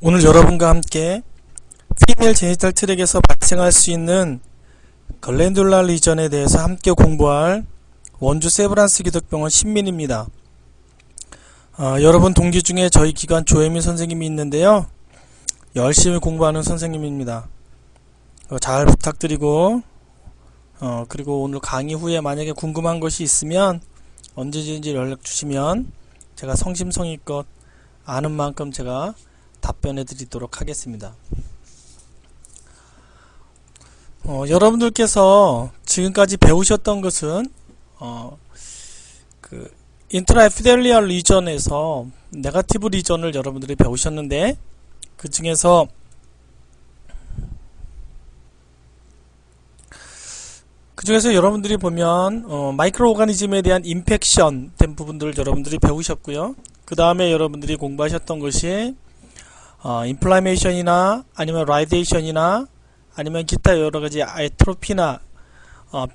오늘 여러분과 함께 피메일 제니탈 트랙에서 발생할 수 있는 글랜듈라 리전에 대해서 함께 공부할 원주 세브란스 기독병원 신민입니다. 여러분 동기 중에 저희 기관 조혜민 선생님이 있는데요. 열심히 공부하는 선생님입니다. 잘 부탁드리고 그리고 오늘 강의 후에 만약에 궁금한 것이 있으면 언제든지 연락 주시면 제가 성심성의껏 아는 만큼 제가 답변해 드리도록 하겠습니다. 여러분들께서 지금까지 배우셨던 것은 인트라에피델리얼 리전에서 네거티브 리전을 여러분들이 배우셨는데, 그 중에서 여러분들이 보면 마이크로 오가니즘에 대한 인펙션 된 부분들을 여러분들이 배우셨고요. 그 다음에 여러분들이 공부하셨던 것이 인플라메이션이나 아니면 라이데이션이나 아니면 기타 여러가지 아트로피나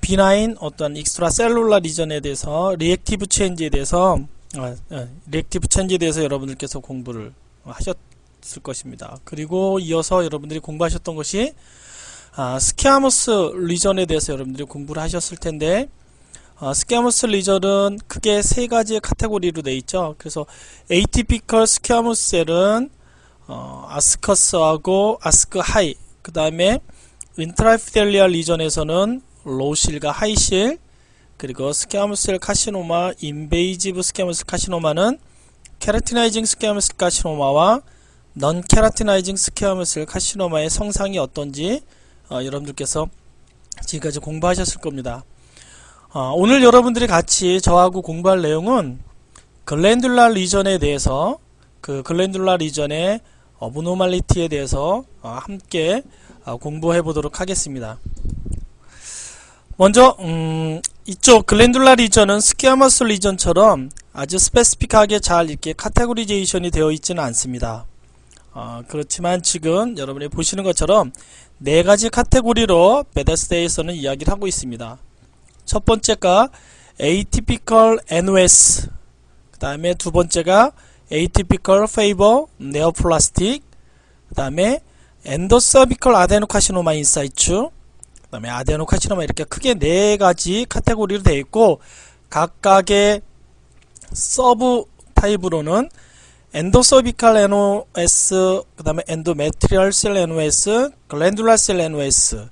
비나인 어떤 익스트라셀룰라 리전에 대해서 리액티브 체인지에 대해서 여러분들께서 공부를 하셨을 것입니다. 그리고 이어서 여러분들이 공부하셨던 것이 스퀴아무스 리전에 대해서 여러분들이 공부를 하셨을 텐데, 스퀴아무스 리전은 크게 세 가지의 카테고리로 되어 있죠. 그래서 에이티피컬 스퀴아무스 셀은 아스커스하고 아스크 하이, 그 다음에 인트라에피델리얼 리전에서는 로우실과 하이실, 그리고 스퀴아무스 셀 카시노마, 인베이지브 스퀴아무스 셀 카시노마는 케라티나이징 스퀴아무스 셀 카시노마와 넌 케라티나이징 스퀴아무스 셀 카시노마의 성상이 어떤지 여러분들께서 지금까지 공부하셨을 겁니다. 오늘 여러분들이 같이 저하고 공부할 내용은 글랜듈라 리전에 대해서, 그 글랜듈라 리전의 어브노멀리티에 대해서 함께 공부해 보도록 하겠습니다. 먼저 이쪽 글랜듈라 리전은 스퀴아머스 리전처럼 아주 스페시픽하게 잘 이렇게 카테고리제이션이 되어 있지는 않습니다. 그렇지만 지금 여러분이 보시는 것처럼 네 가지 카테고리로 베데스다에서는 이야기를 하고 있습니다. 첫 번째가 Atypical NOS, 그 다음에 두 번째가 Atypical Favor Neoplastic, 그 다음에 엔도서비컬 아데노카시노마 인사이추, 그 다음에 아데노카시노마, 이렇게 크게 네 가지 카테고리로 되어 있고, 각각의 서브 타입으로는 엔도서비컬 NOS, 그 다음에 엔도메트리얼 셀 NOS, 글랜듈라 셀 NOS,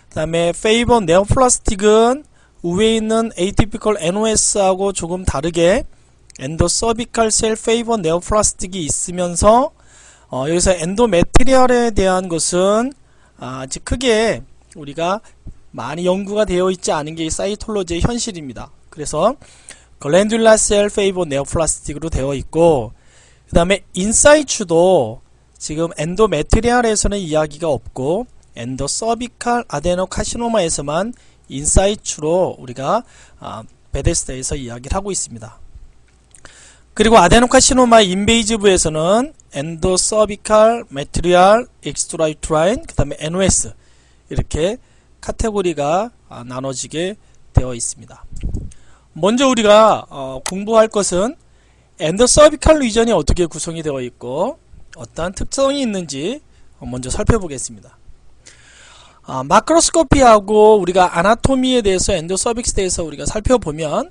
그 다음에 페이버 네오플라스틱은 위에 있는 에이티피컬 NOS하고 조금 다르게 엔도서비컬 셀 페이버 네오플라스틱이 있으면서 여기서 엔도메트리얼에 대한 것은 아직 크게 우리가 많이 연구가 되어 있지 않은 게 사이톨로지의 현실입니다. 그래서 글랜듈라 셀 페이버 네오플라스틱으로 되어 있고, 그 다음에 인사이추도 지금 엔도메트리얼에서는 이야기가 없고 엔도서비컬 아데노카시노마에서만 인사이추로 우리가 베데스다에서 이야기를 하고 있습니다. 그리고 아데노카시노마 인베이지브에서는 엔도서비컬 메트리얼 익스트라유트라인, 그 다음에 NOS, 이렇게 카테고리가 나눠지게 되어 있습니다. 먼저 우리가 공부할 것은 엔도서비컬 리전이 어떻게 구성이 되어 있고 어떠한 특성이 있는지 먼저 살펴보겠습니다. 마크로스코피하고 우리가 아나토미에 대해서 엔도서빅스에 대해서 우리가 살펴보면,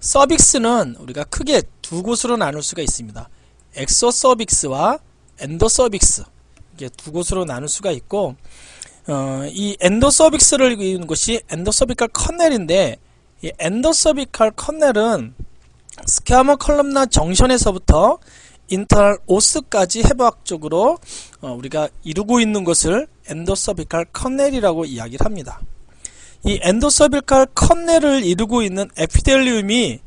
서빅스는 우리가 크게 두 곳으로 나눌 수가 있습니다. 엑소서빅스와 엔도서빅스, 이게 두 곳으로 나눌 수가 있고, 이 엔도서빅스를 이루는 것이 엔도서비컬 커넬인데, 이 엔도서비컬 커넬은 스퀴아머 컬럼나 정션에서부터 인터널 오스까지 해부학적으로 우리가 이루고 있는 것을 엔도서비컬 커넬이라고 이야기를 합니다. 이 엔도서비컬 커넬을 이루고 있는 에피델리움이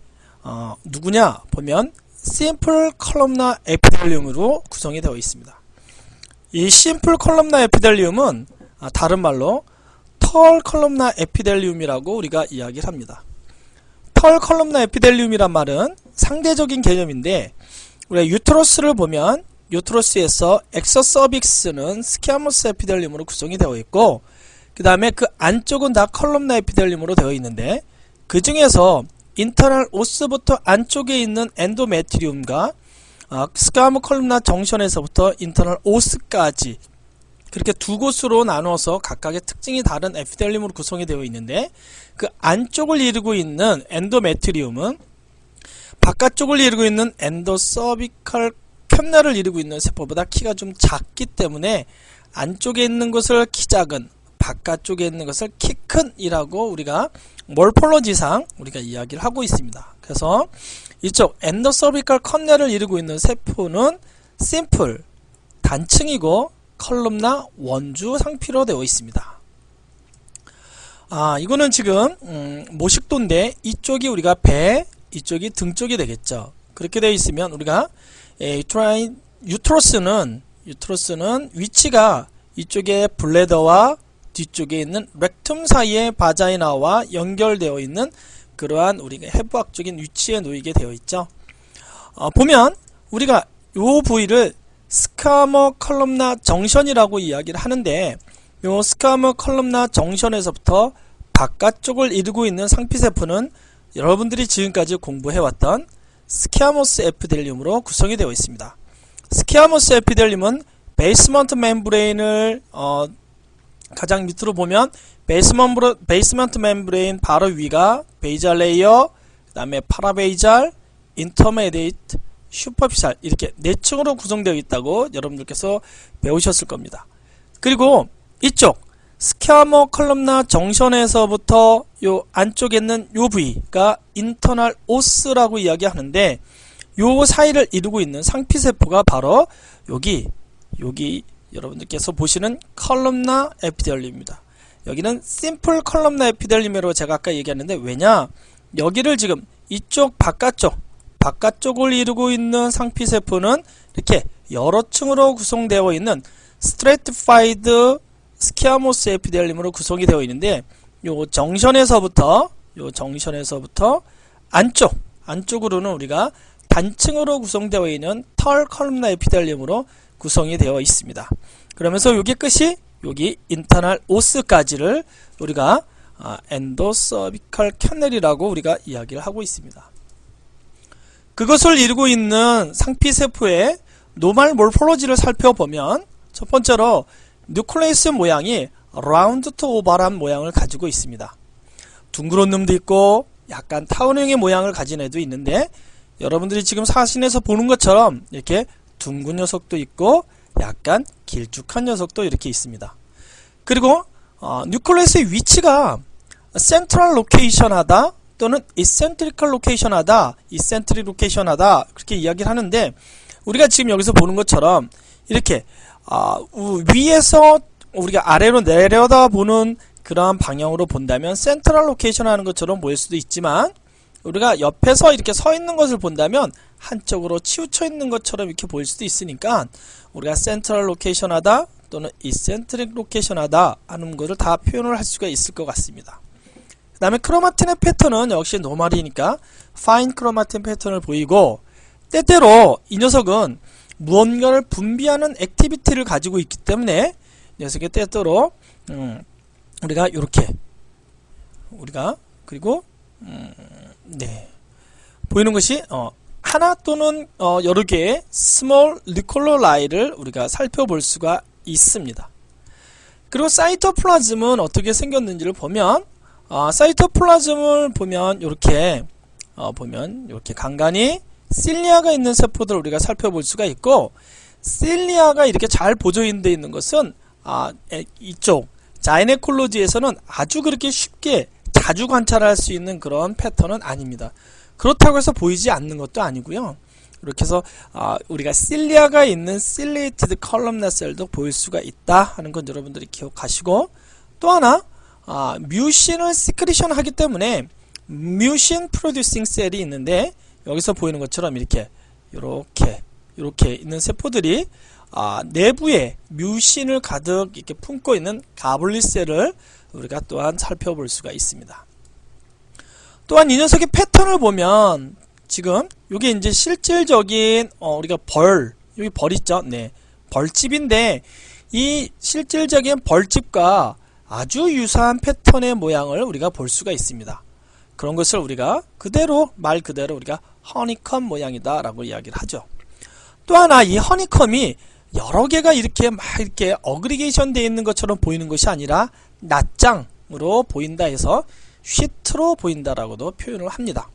누구냐 보면 심플 컬럼나 에피델리움으로 구성이 되어 있습니다. 이 심플 컬럼나 에피델리움은 다른 말로 털 컬럼나 에피델리움이라고 우리가 이야기를 합니다. 털 컬럼나 에피델리움이란 말은 상대적인 개념인데, 우리가 유트러스를 보면 유트러스에서 엑소서빅스는 스퀴아머스 에피델리움으로 구성이 되어 있고, 그 다음에 그 안쪽은 다 컬럼나 에피델리움으로 되어 있는데, 그 중에서 인터널 오스부터 안쪽에 있는 엔도메트리움과 스카모 컬럼나 정션에서부터 인터널 오스까지 그렇게 두 곳으로 나누어서 각각의 특징이 다른 에피델리움으로 구성이 되어 있는데, 그 안쪽을 이루고 있는 엔도메트리움은 바깥쪽을 이루고 있는 엔도서비컬 캔넬을 이루고 있는 세포보다 키가 좀 작기 때문에 안쪽에 있는 것을 키 작은, 바깥쪽에 있는 것을 키 큰 이라고 우리가 몰폴로지상 우리가 이야기를 하고 있습니다. 그래서 이쪽 엔도서비컬 캔넬을 이루고 있는 세포는 심플, 단층이고 컬럼나 원주 상피로 되어 있습니다. 이거는 지금 모식도인데 이쪽이 우리가 배, 이쪽이 등 쪽이 되겠죠. 그렇게 되어 있으면 우리가 유트러스는 위치가 이쪽에 블레더와 뒤쪽에 있는 렉툼 사이에 바자이나와 연결되어 있는 그러한 우리가 해부학적인 위치에 놓이게 되어 있죠. 보면 우리가 이 부위를 스카머 컬럼나 정션이라고 이야기를 하는데, 요 스카머 컬럼나 정션에서부터 바깥쪽을 이루고 있는 상피세포는 여러분들이 지금까지 공부해왔던 스키아모스 에피델리움으로 구성이 되어 있습니다. 스키아모스 에피델리움은 베이스먼트 멤브레인을 가장 밑으로 보면 베이스먼트 멤브레인 바로 위가 베이잘 레이어, 그 다음에 파라베이잘, 인터메디에이트, 슈퍼피셜 이렇게 4층으로 구성되어 있다고 여러분들께서 배우셨을 겁니다. 그리고 이쪽 스키아모 컬럼나 정션에서부터 요 안쪽에 있는 요 부위가 인터널 오스라고 이야기하는데, 요 사이를 이루고 있는 상피세포가 바로 여기 여러분들께서 보시는 컬럼나 에피델리움입니다. 여기는 심플 컬럼나 에피델리움으로 제가 아까 얘기했는데, 왜냐? 여기를 지금 이쪽 바깥쪽을 이루고 있는 상피세포는 이렇게 여러 층으로 구성되어 있는 스트레이트파이드 스키아모스 에피델리움으로 구성이 되어 있는데, 요 정션에서부터 안쪽으로는 우리가 단층으로 구성되어 있는 털 컬럼나 에피델리움으로 구성이 되어 있습니다. 그러면서 여기 끝이 여기 인터널 오스까지를 우리가 엔도서비컬 캔넬이라고 우리가 이야기를 하고 있습니다. 그것을 이루고 있는 상피세포의 노멀 몰폴로지를 살펴보면, 첫 번째로 뉴클레이스 모양이 라운드 투 오발한 모양을 가지고 있습니다. 둥그런 놈도 있고 약간 타원형의 모양을 가진 애도 있는데, 여러분들이 지금 사진에서 보는 것처럼 이렇게 둥근 녀석도 있고 약간 길쭉한 녀석도 이렇게 있습니다. 그리고 뉴클레이스의 위치가 센트럴 로케이션하다 또는 이센트리컬 로케이션하다, 이센트릭 로케이션하다 그렇게 이야기를 하는데, 우리가 지금 여기서 보는 것처럼 이렇게 위에서 우리가 아래로 내려다 보는 그러한 방향으로 본다면 센트럴 로케이션 하는 것처럼 보일 수도 있지만, 우리가 옆에서 이렇게 서 있는 것을 본다면 한쪽으로 치우쳐 있는 것처럼 이렇게 보일 수도 있으니까, 우리가 센트럴 로케이션 하다 또는 이센트릭 로케이션 하다 하는 것을 다 표현을 할 수가 있을 것 같습니다. 그 다음에 크로마틴의 패턴은 역시 노멀이니까 파인 크로마틴 패턴을 보이고, 때때로 이 녀석은 무언가를 분비하는 액티비티를 가지고 있기 때문에 이 녀석의 때때로 우리가 이렇게 그리고 보이는 것이 하나 또는 여러 개의 스몰 뉴클레오라이를 우리가 살펴볼 수가 있습니다. 그리고 사이토플라즘은 어떻게 생겼는지를 보면, 사이토플라즘을 보면 이렇게 간간히 실리아가 있는 세포들을 우리가 살펴볼 수가 있고, 실리아가 이렇게 잘 보존되어 있는 것은 이쪽 자이네콜로지에서는 아주 그렇게 쉽게 자주 관찰할 수 있는 그런 패턴은 아닙니다. 그렇다고 해서 보이지 않는 것도 아니고요. 이렇게 해서 우리가 실리아가 있는 실리에이티드 컬럼나 셀도 보일 수가 있다 하는 건 여러분들이 기억하시고, 또 하나 뮤신을 시크리션 하기 때문에 뮤신 프로듀싱 셀이 있는데, 여기서 보이는 것처럼 이렇게 있는 세포들이 내부에 뮤신을 가득 이렇게 품고 있는 가블리셀을 우리가 또한 살펴볼 수가 있습니다. 또한 이 녀석의 패턴을 보면, 지금 이게 이제 실질적인 우리가 여기 벌 있죠? 네, 벌집인데, 이 실질적인 벌집과 아주 유사한 패턴의 모양을 우리가 볼 수가 있습니다. 그런 것을 우리가 말 그대로 우리가 허니컴 모양이다 라고 이야기를 하죠. 또 하나 이 허니컴이 여러 개가 이렇게 막 이렇게 어그리게이션 되어 있는 것처럼 보이는 것이 아니라 낱장으로 보인다 해서 쉬트로 보인다라고도 표현을 합니다.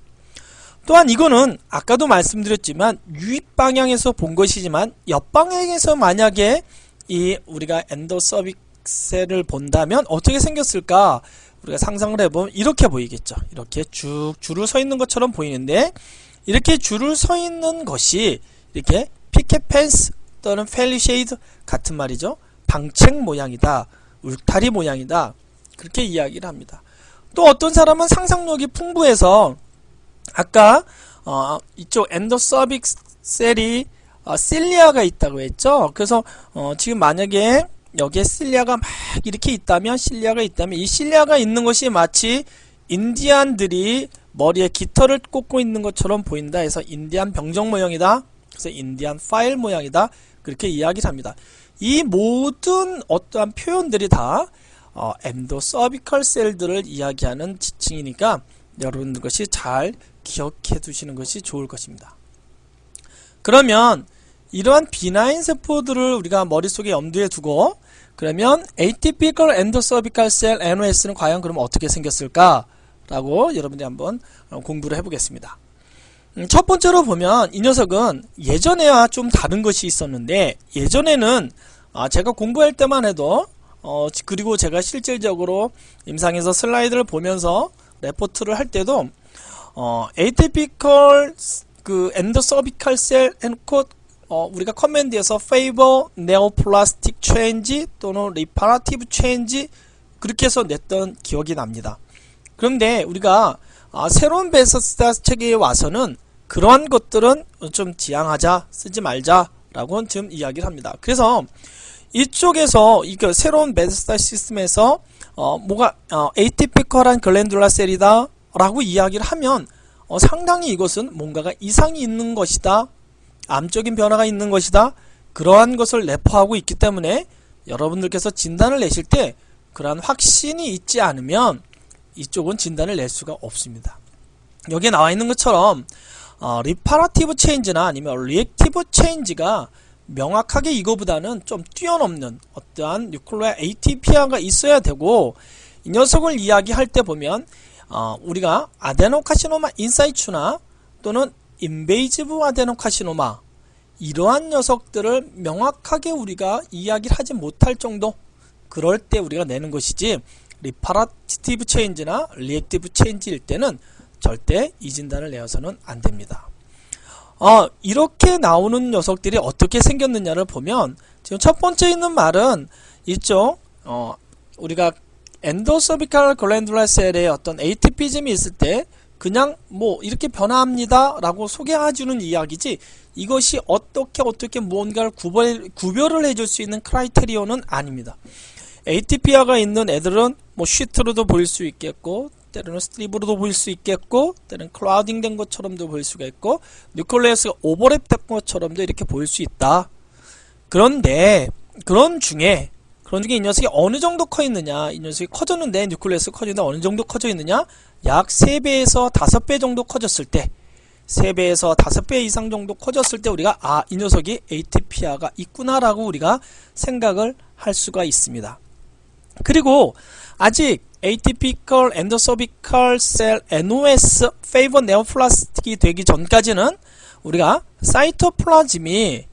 또한 이거는 아까도 말씀드렸지만 유입 방향에서 본 것이지만 옆 방향에서 만약에 이 우리가 엔더 서빅스를 본다면 어떻게 생겼을까? 우리가 상상을 해보면 이렇게 보이겠죠. 이렇게 쭉 줄을 서 있는 것처럼 보이는데, 이렇게 줄을 서 있는 것이 이렇게 피켓 펜스 또는 펠리쉐이드 같은 말이죠. 방책 모양이다, 울타리 모양이다, 그렇게 이야기를 합니다. 또 어떤 사람은 상상력이 풍부해서 아까 이쪽 엔더 서빅 셀이 실리아가 있다고 했죠. 그래서 지금 만약에 여기에 실리아가 막 이렇게 있다면, 이 실리아가 있는 것이 마치 인디안들이 머리에 깃털을 꽂고 있는 것처럼 보인다 해서 인디안 병정 모양이다, 그래서 인디안 파일 모양이다, 그렇게 이야기를 합니다. 이 모든 어떠한 표현들이 다 엔도 서비컬 셀들을 이야기하는 지칭이니까 여러분들 것이 잘 기억해 두시는 것이 좋을 것입니다. 그러면 이러한 비나인 세포들을 우리가 머릿속에 염두에 두고, 그러면 atypical endocervical cell NOS는 과연 그럼 어떻게 생겼을까? 라고 여러분들이 한번 공부를 해보겠습니다. 첫 번째로 보면 이 녀석은 예전에와 좀 다른 것이 있었는데, 예전에는 제가 공부할 때만 해도 그리고 제가 실질적으로 임상에서 슬라이드를 보면서 레포트를 할 때도 atypical 그 endocervical cell 해놓고 우리가 커맨드에서 favor neoplastic change 또는 reparative change 그렇게 해서 냈던 기억이 납니다. 그런데 우리가 새로운 베세스다 체계에 와서는 그러한 것들은 좀 지양하자, 쓰지 말자 라고 지금 이야기를 합니다. 그래서 이쪽에서 새로운 베세스다 시스템에서 뭐가 atypical한 글랜듈라 셀이다 라고 이야기를 하면 상당히 이것은 뭔가가 이상이 있는 것이다, 암적인 변화가 있는 것이다, 그러한 것을 내포하고 있기 때문에 여러분들께서 진단을 내실 때 그러한 확신이 있지 않으면 이쪽은 진단을 낼 수가 없습니다. 여기에 나와 있는 것처럼 리파라티브 체인지나 아니면 리액티브 체인지가 명확하게 이거보다는 좀 뛰어넘는 어떠한 뉴클레아 ATP아가 있어야 되고, 이 녀석을 이야기할 때 보면 우리가 아데노카시노마 인사이추나 또는 인베이지브 아데노카시노마 이러한 녀석들을 명확하게 우리가 이야기를 하지 못할 정도, 그럴 때 우리가 내는 것이지 리파라티브 체인지나 리액티브 체인지일 때는 절대 이 진단을 내어서는 안 됩니다. 이렇게 나오는 녀석들이 어떻게 생겼느냐를 보면 지금 첫 번째 있는 말은 이쪽 우리가 엔도서비칼 글랜듈라 셀의 어떤 에이티피즘이 있을 때 그냥 뭐 이렇게 변화합니다 라고 소개해주는 이야기지, 이것이 어떻게 무언가를 구별을 해줄 수 있는 크라이테리온은 아닙니다. ATP아가 있는 애들은 뭐 쉬트로도 보일 수 있겠고, 때로는 스트립으로도 보일 수 있겠고, 때로는 클라우딩 된 것처럼도 보일 수가 있고, 뉴클레어스가 오버랩 된 것처럼도 이렇게 보일 수 있다. 그런데 그런 중에 이 녀석이 어느 정도 커 있느냐, 이 녀석이 커졌는데 뉴클레어스 커지는데 어느 정도 커져 있느냐, 약 3배에서 5배 정도 커졌을 때, 3배에서 5배 이상 정도 커졌을 때 우리가 이 녀석이 ATP아가 있구나 라고 우리가 생각을 할 수가 있습니다. 그리고 아직 atypical endocervical cell NOS favor neoplastic이 되기 전까지는 우리가 사이토플라즘이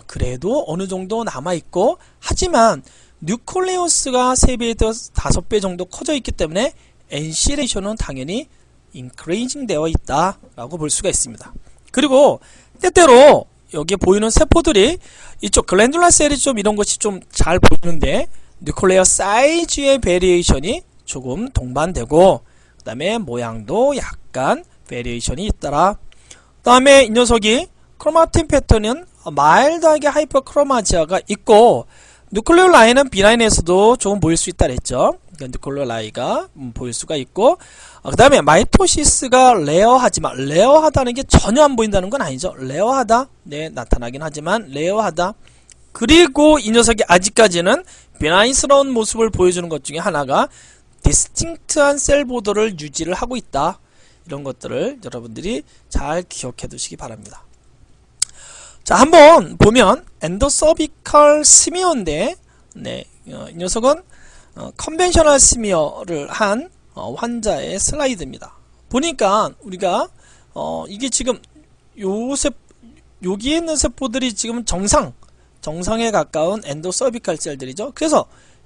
그래도 어느 정도 남아있고, 하지만 뉴클레우스가 3배에서 5배 정도 커져 있기 때문에 NC 레이쇼는 당연히 increasing 되어 있다 라고 볼 수가 있습니다. 그리고 때때로 여기에 보이는 세포들이 이쪽 글랜듈라 셀이 좀 이런 것이 좀 잘 보이는데 뉴클레어 사이즈의 베리에이션이 조금 동반되고, 그 다음에 모양도 약간 베리에이션이 있더라. 그 다음에 이 녀석이 크로마틴 패턴은 마일드하게 하이퍼크로마지아가 있고, 뉴클레어 라인은 비라인에서도 조금 보일 수 있다 그랬죠. 그러니까 뉴클레어 라인가 보일 수가 있고, 그 다음에 마이토시스가 레어하지만, 레어하다는 게 전혀 안 보인다는 건 아니죠. 레어하다, 네, 나타나긴 하지만 레어하다. 그리고 이 녀석이 아직까지는 비나인스러운 모습을 보여주는 것 중에 하나가 디스팅트한 셀 보더를 유지를 하고 있다. 이런 것들을 여러분들이 잘 기억해 두시기 바랍니다. 자, 한번 보면 엔도서비컬 스미어인데, 네, 이 녀석은 컨벤셔널 스미어를 한 환자의 슬라이드입니다. 보니까 우리가 이게 지금 여기에 있는 세포들이 지금 정상에 가까운 엔도서비컬 셀들이죠. 그래서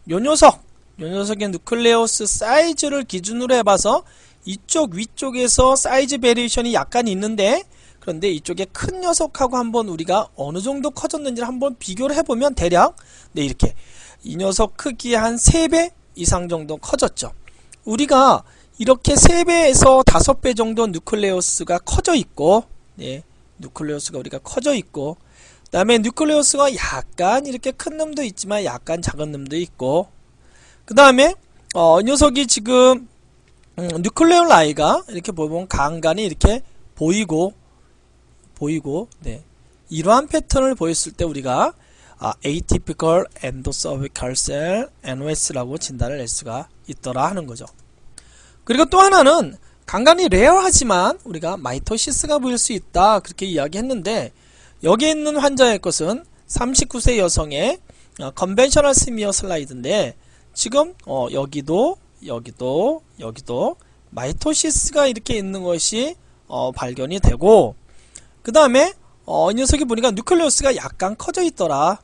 요 녀석의 누클레우스 사이즈를 기준으로 해봐서 이쪽 위쪽에서 사이즈 베리에이션이 약간 있는데, 그런데 이쪽에 큰 녀석하고 한번 우리가 어느 정도 커졌는지를 한번 비교를 해보면 대략 네, 이렇게 이 녀석 크기의 한 3배 이상 정도 커졌죠. 우리가 이렇게 3배에서 5배 정도 누클레우스가 커져 있고, 네, 누클레우스가 우리가 커져 있고, 그 다음에 누클레우스가 약간 이렇게 큰 놈도 있지만 약간 작은 놈도 있고, 그 다음에 이 녀석이 지금 뉴클레올 라이가 이렇게 보면 간간히 이렇게 보이고, 네, 이러한 패턴을 보였을 때 우리가 atypical endocervical cell NOS라고 진단을 낼 수가 있더라 하는 거죠. 그리고 또 하나는 간간히 레어하지만 우리가 마이토시스가 보일 수 있다 그렇게 이야기했는데, 여기에 있는 환자의 것은 39세 여성의 컨벤셔널 스미어 슬라이드인데, 지금 여기도 마이토시스가 이렇게 있는 것이 발견이 되고, 그 다음에 이 녀석이 보니까 누클레우스가 약간 커져 있더라.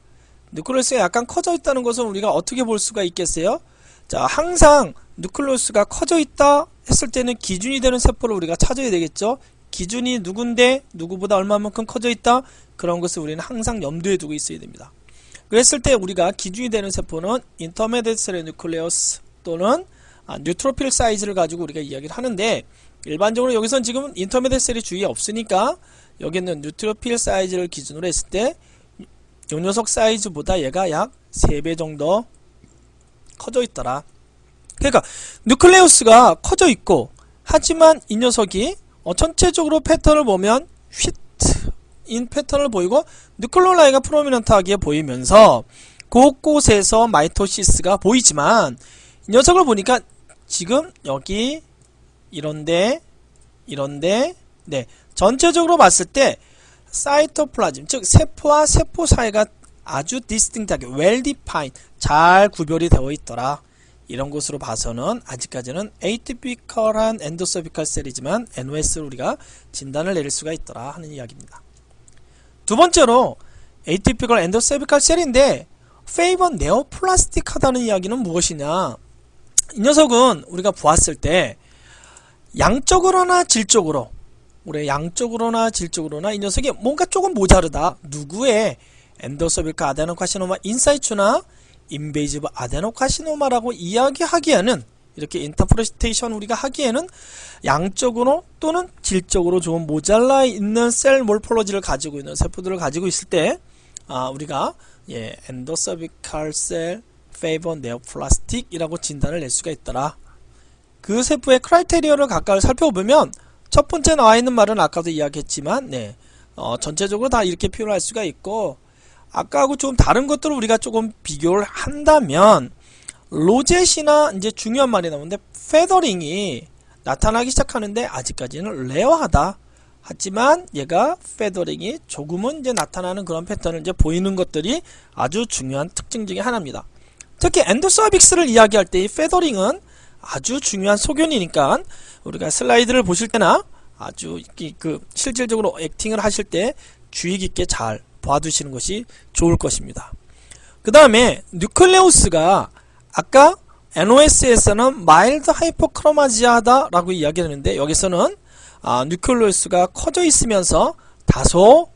누클레우스가 약간 커져 있다는 것은 우리가 어떻게 볼 수가 있겠어요? 자, 항상 누클레우스가 커져 있다 했을 때는 기준이 되는 세포를 우리가 찾아야 되겠죠. 기준이 누군데 누구보다 얼마만큼 커져 있다, 그런 것을 우리는 항상 염두에 두고 있어야 됩니다. 그랬을 때 우리가 기준이 되는 세포는 인터메디에이트 셀 누클레우스 또는 뉴트로필 사이즈를 가지고 우리가 이야기를 하는데, 일반적으로 여기선 지금 인터메디에이트 셀이 주위에 없으니까 여기는 뉴트로필 사이즈를 기준으로 했을 때 이 녀석 사이즈보다 얘가 약 3배 정도 커져 있더라. 그러니까 누클레우스가 커져 있고, 하지만 이 녀석이 전체적으로 패턴을 보면 휘트인 패턴을 보이고 누클레올 라이가 프로미넌트하게 보이면서 곳곳에서 마이토시스가 보이지만, 이 녀석을 보니까 지금 여기 이런데 네, 전체적으로 봤을 때 사이토플라즘, 즉 세포와 세포 사이가 아주 디스팅트하게 웰 디파인, 잘 구별이 되어 있더라. 이런 것으로 봐서는 아직까지는 에이티피컬한 엔도서비컬 셀이지만 NOS를 우리가 진단을 내릴 수가 있더라 하는 이야기입니다. 두 번째로 에이티피컬 엔도서비컬 셀인데 페이버 네오플라스틱하다는 이야기는 무엇이냐? 이 녀석은 우리가 보았을 때 양적으로나 질적으로나 이 녀석이 뭔가 조금 모자르다. 누구의 엔도서비컬 아데노카시노마 인사이추나 인베이지브 아데노카시노마라고 이야기하기에는, 이렇게 인터프레테이션 우리가 하기에는 양적으로 또는 질적으로 좀 모자라 있는 셀 몰폴로지를 가지고 있는 세포들을 가지고 있을 때 우리가 엔도서비컬 셀 페이버 네오플라스틱이라고 진단을 낼 수가 있더라. 그 세포의 크라이테리어를 각각 살펴보면, 첫 번째 나와 있는 말은 아까도 이야기했지만, 네, 전체적으로 다 이렇게 표현할 수가 있고, 아까하고 좀 다른 것들을 우리가 조금 비교를 한다면, 로젯이나 이제 중요한 말이 나오는데, 페더링이 나타나기 시작하는데 아직까지는 레어하다. 하지만 얘가 페더링이 조금은 이제 나타나는 그런 패턴을 이제 보이는 것들이 아주 중요한 특징 중에 하나입니다. 특히 엔도서빅스를 이야기할 때 이 페더링은 아주 중요한 소견이니까 우리가 슬라이드를 보실 때나 아주 실질적으로 액팅을 하실 때 주의 깊게 잘 봐두시는 것이 좋을 것입니다. 그 다음에 뉴클레우스가 아까 NOS에서는 마일드 하이포크로마지아다 라고 이야기했는데, 여기서는 뉴클레우스가 커져 있으면서 다소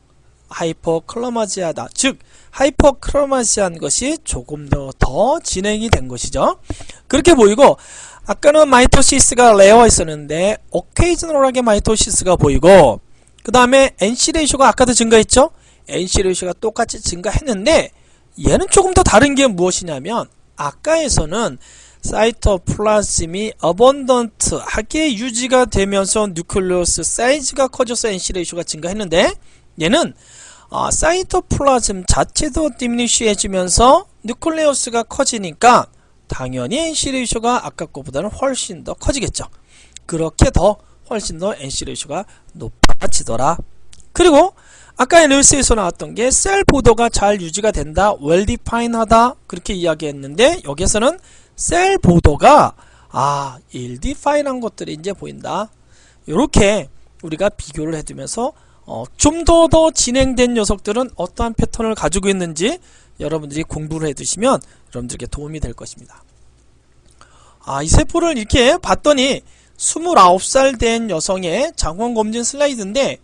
하이포크로마지아다, 즉 하이포크로마지한 것이 조금 더 진행이 된 것이죠. 그렇게 보이고, 아까는 마이토시스가 레어 있었는데 오케이저널하게 마이토시스가 보이고, 그 다음에 NC 레이쇼가 아까도 증가했죠. NC 레이쇼가 똑같이 증가했는데, 얘는 조금 더 다른 게 무엇이냐면, 아까에서는 사이토플라즘이 어번던트하게 유지가 되면서 뉴클레우스 사이즈가 커져서 NC 레이쇼가 증가했는데, 얘는 사이토플라즘 자체도 디미니쉬해지면서 뉴클레우스가 커지니까 당연히 NC 레이쇼가 아까 거보다는 훨씬 더 커지겠죠. 그렇게 훨씬 더 NC 레이쇼가 높아지더라. 그리고 아까 NLC에서 나왔던 게 셀 보더가 잘 유지가 된다, well defined 하다 그렇게 이야기했는데 여기서는 셀 보더가 ill defined 한 것들이 이제 보인다. 이렇게 우리가 비교를 해두면서 좀 더 진행된 녀석들은 어떠한 패턴을 가지고 있는지 여러분들이 공부를 해두시면 여러분들에게 도움이 될 것입니다. 이 세포를 이렇게 봤더니 29살 된 여성의 장원검진 슬라이드인데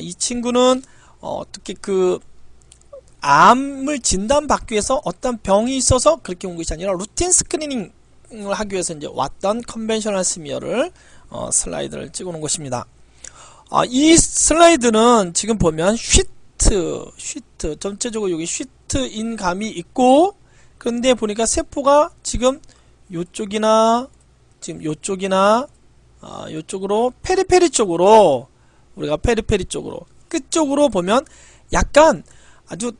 이 친구는 어떻게 암을 진단받기 위해서 어떤 병이 있어서 그렇게 온 것이 아니라 루틴 스크리닝을 하기 위해서 이제 왔던 컨벤셔널 스미어를 슬라이드를 찍어 놓은 것입니다. 이 슬라이드는 지금 보면 쉬트 전체적으로 여기 쉬트인 감이 있고, 그런데 보니까 세포가 지금 요쪽이나 요쪽으로 페리페리 쪽으로, 우리가 페리페리 쪽으로 끝쪽으로 보면 약간 아주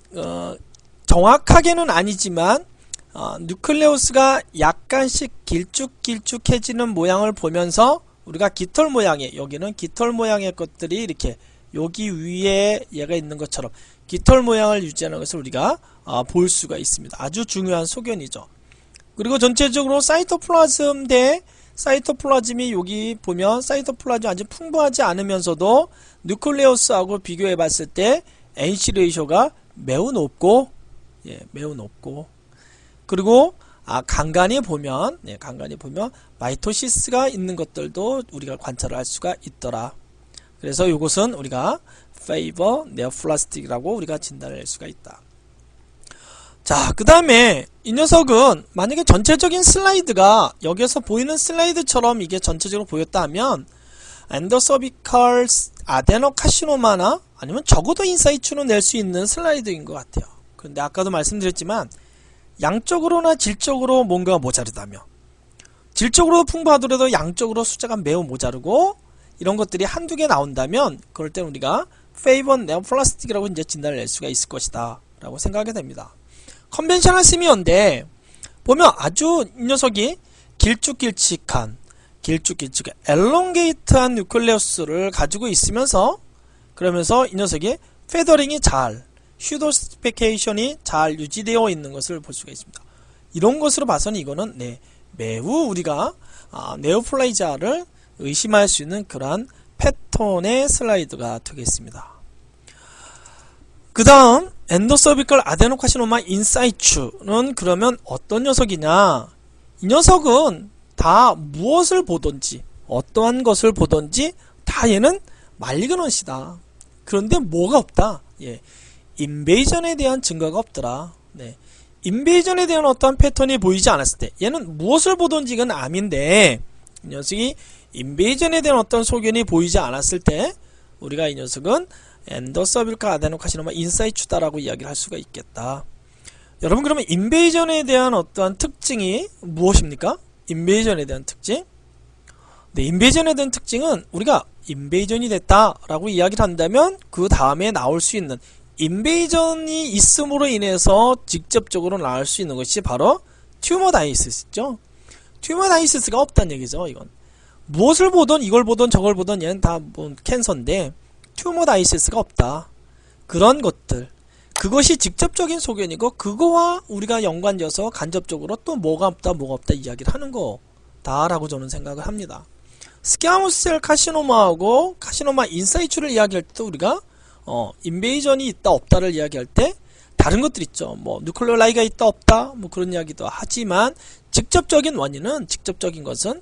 정확하게는 아니지만 뉴클레우스가 약간씩 길쭉길쭉해지는 모양을 보면서 우리가 깃털 모양의, 여기는 깃털 모양의 것들이 이렇게 여기 위에 얘가 있는 것처럼 깃털 모양을 유지하는 것을 우리가 볼 수가 있습니다. 아주 중요한 소견이죠. 그리고 전체적으로 사이토플라즘 대 사이토플라즘이 여기 보면 사이토플라즘 아주 풍부하지 않으면서도 뉴클레우스하고 비교해 봤을 때 NC 레이쇼가 매우 높고, 매우 높고, 그리고 간간히 보면 마이토시스가 있는 것들도 우리가 관찰을 할 수가 있더라. 그래서 이것은 우리가 페이버 네오플라스틱이라고 우리가 진단을 할 수가 있다. 자, 그 다음에 이 녀석은 만약에 전체적인 슬라이드가 여기에서 보이는 슬라이드처럼 이게 전체적으로 보였다 하면 엔도서비컬 아데노카시노마나 아니면 적어도 인사이트로 낼 수 있는 슬라이드인 것 같아요. 그런데 아까도 말씀드렸지만 양적으로나 질적으로 뭔가 모자르다며, 질적으로도 풍부하더라도 양적으로 숫자가 매우 모자르고 이런 것들이 한두 개 나온다면 그럴 땐 우리가 페이버 네오플라스틱이라고 이제 진단을 낼 수가 있을 것이다 라고 생각하게 됩니다. 컨벤셔널 스미어인데 보면 아주 이 녀석이 길쭉길쭉한 엘롱게이트한 뉴클레우스를 가지고 있으면서, 그러면서 이 녀석이 페더링이 잘, 슈도스피케이션이 잘 유지되어 있는 것을 볼 수가 있습니다. 이런 것으로 봐서는 이거는 매우 우리가 네오플라이자를 의심할 수 있는 그러한 패턴의 슬라이드가 되겠습니다. 그 다음 엔도서비컬 아데노카시노마 인사이추는 그러면 어떤 녀석이냐, 이 녀석은 다 무엇을 보든지 어떠한 것을 보든지 다 얘는 말리그넌시다. 그런데 뭐가 없다, 인베이전에 대한 증거가 없더라. 인베이전에 대한 어떠한 패턴이 보이지 않았을 때 얘는 무엇을 보든지 이건 암인데, 이 녀석이 인베이전에 대한 어떤 소견이 보이지 않았을 때 우리가 이 녀석은 엔도서비컬 아데노카시노마 인사이추다라고 이야기를 할 수가 있겠다. 여러분, 그러면 인베이전에 대한 어떠한 특징이 무엇입니까? 인베이전에 대한 특징? 인베이전에 대한 특징은 우리가 인베이전이 됐다라고 이야기를 한다면 그 다음에 나올 수 있는 인베이전이 있음으로 인해서 직접적으로 나올 수 있는 것이 바로 튜머 다이시스죠. 튜머 다이시스가 없다는 얘기죠. 이건 무엇을 보든 이걸 보든 저걸 보든 얘는 다 캔서인데 튜머 다이시스가 없다. 그런 것들, 그것이 직접적인 소견이고 그거와 우리가 연관져서 간접적으로 또 뭐가 없다 이야기를 하는 거다라고 저는 생각을 합니다. 스퀘아무스셀 카시노마하고 카시노마 인사이추를 이야기할 때도 우리가 인베이전이 있다 없다를 이야기할 때 다른 것들 있죠. 뉴클레어 라이가 있다 없다 그런 이야기도 하지만 직접적인 원인은, 직접적인 것은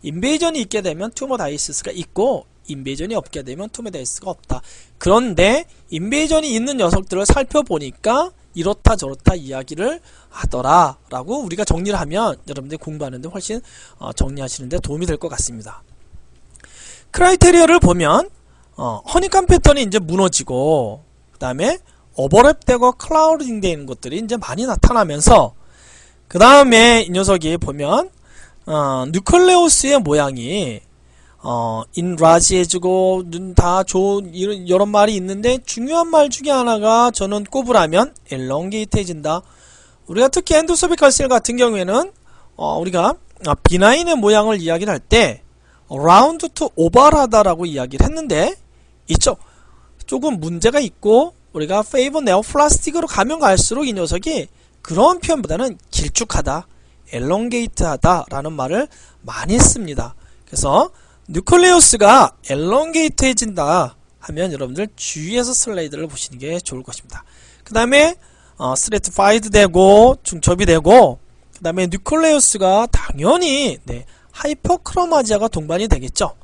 인베이전이 있게 되면 튜머 다이시스가 있고 인베이전이 없게 되면 튜머 다이시스가 없다. 그런데 인베이전이 있는 녀석들을 살펴보니까 이렇다 저렇다 이야기를 하더라 라고 우리가 정리를 하면 여러분들이 공부하는데 훨씬 정리하시는데 도움이 될 것 같습니다. 크라이테리어를 보면 허니감 패턴이 이제 무너지고, 그 다음에 오버랩되고 클라우딩 되는 것들이 이제 많이 나타나면서, 그 다음에 이 녀석이 보면 뉴클레우스의 모양이 인라지해지고 눈 다 좋은 이런 말이 있는데 중요한 말 중에 하나가 저는 꼽으라면 엘롱게이트해진다. 우리가 특히 엔도서비컬 셀 같은 경우에는 우리가 비나인의 모양을 이야기를 할 때 라운드 투 오발하다라고 이야기를 했는데 있죠. 조금 문제가 있고 우리가 favor neoplastic으로 가면 갈수록 이 녀석이 그런 표현보다는 길쭉하다, elongate하다 라는 말을 많이 씁니다. 그래서 뉴클레우스가 elongate해진다 하면 여러분들 주의해서 슬라이드를 보시는 게 좋을 것입니다. 그 다음에 stratified 되고 중첩이 되고, 그 다음에 뉴클레우스가 당연히 하이퍼크로마지아가 동반이 되겠죠.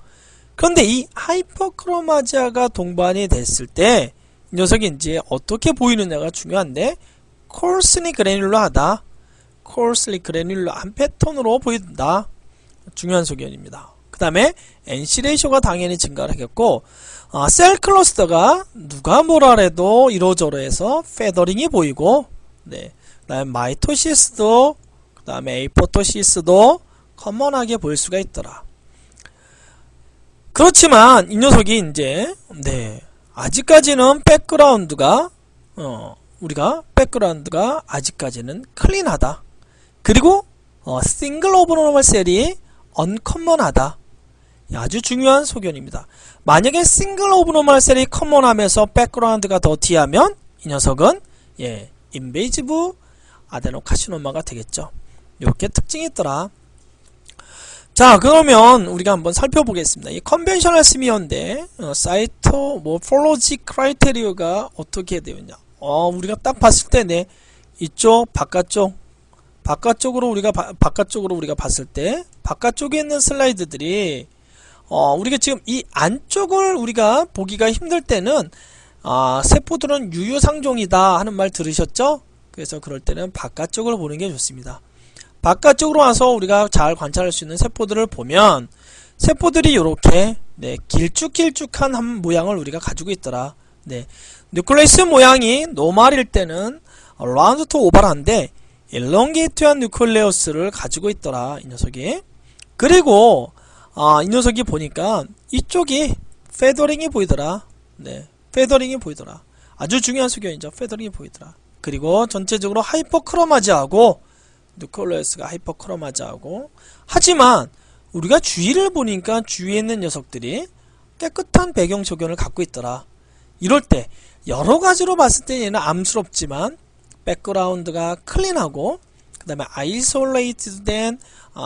그런데 이 하이퍼크로마지아가 동반이 됐을 때 이 녀석이 이제 어떻게 보이느냐가 중요한데, coarsely granular하다, coarsely granular한 패턴으로 보인다. 중요한 소견입니다. 그 다음에 NC 레이쇼가 당연히 증가를 하겠고, 셀 클러스터가 누가 뭐라 해도 이러저러해서 페더링이 보이고, 그 다음에 마이토시스도, 그 다음에 에이포토시스도 커먼하게 보일 수가 있더라. 그렇지만 이 녀석이 이제 아직까지는 백그라운드가 우리가 백그라운드가 아직까지는 클린하다. 그리고 싱글 오브노멀 셀이 언커먼하다. 아주 중요한 소견입니다. 만약에 싱글 오브노멀 셀이 커먼하면서 백그라운드가 더티하면 이 녀석은 인베이지브 아데노카시노마가 되겠죠. 이렇게 특징이 있더라. 자, 그러면 우리가 한번 살펴보겠습니다. 이 컨벤셔널 스미어인데 사이토 모폴로지 크라이테리어가 어떻게 되었냐. 우리가 딱 봤을 때 이쪽 바깥쪽으로 우리가 봤을 때 바깥쪽에 있는 슬라이드들이 우리가 지금 이 안쪽을 우리가 보기가 힘들 때는 세포들은 유유상종이다 하는 말 들으셨죠? 그래서 그럴 때는 바깥쪽을 보는 게 좋습니다. 바깥쪽으로 와서 우리가 잘 관찰할 수 있는 세포들을 보면 세포들이 이렇게 길쭉길쭉한 한 모양을 우리가 가지고 있더라. 뉴클레이스 모양이 노말일 때는 라운드 투 오발한데 엘롱게이트한 뉴클레우스를 가지고 있더라, 이 녀석이. 그리고 이 녀석이 보니까 이쪽이 페더링이 보이더라. 페더링이 보이더라. 아주 중요한 소견이죠. 페더링이 보이더라. 그리고 전체적으로 하이퍼크로마지하고 뉴클레우스가 하이퍼크로마지하고, 하지만 우리가 주위를 보니까 주위에 있는 녀석들이 깨끗한 배경 조경을 갖고 있더라. 이럴 때 여러 가지로 봤을 때 얘는 암스럽지만 백그라운드가 클린하고 그 다음에 아이솔레이티드 된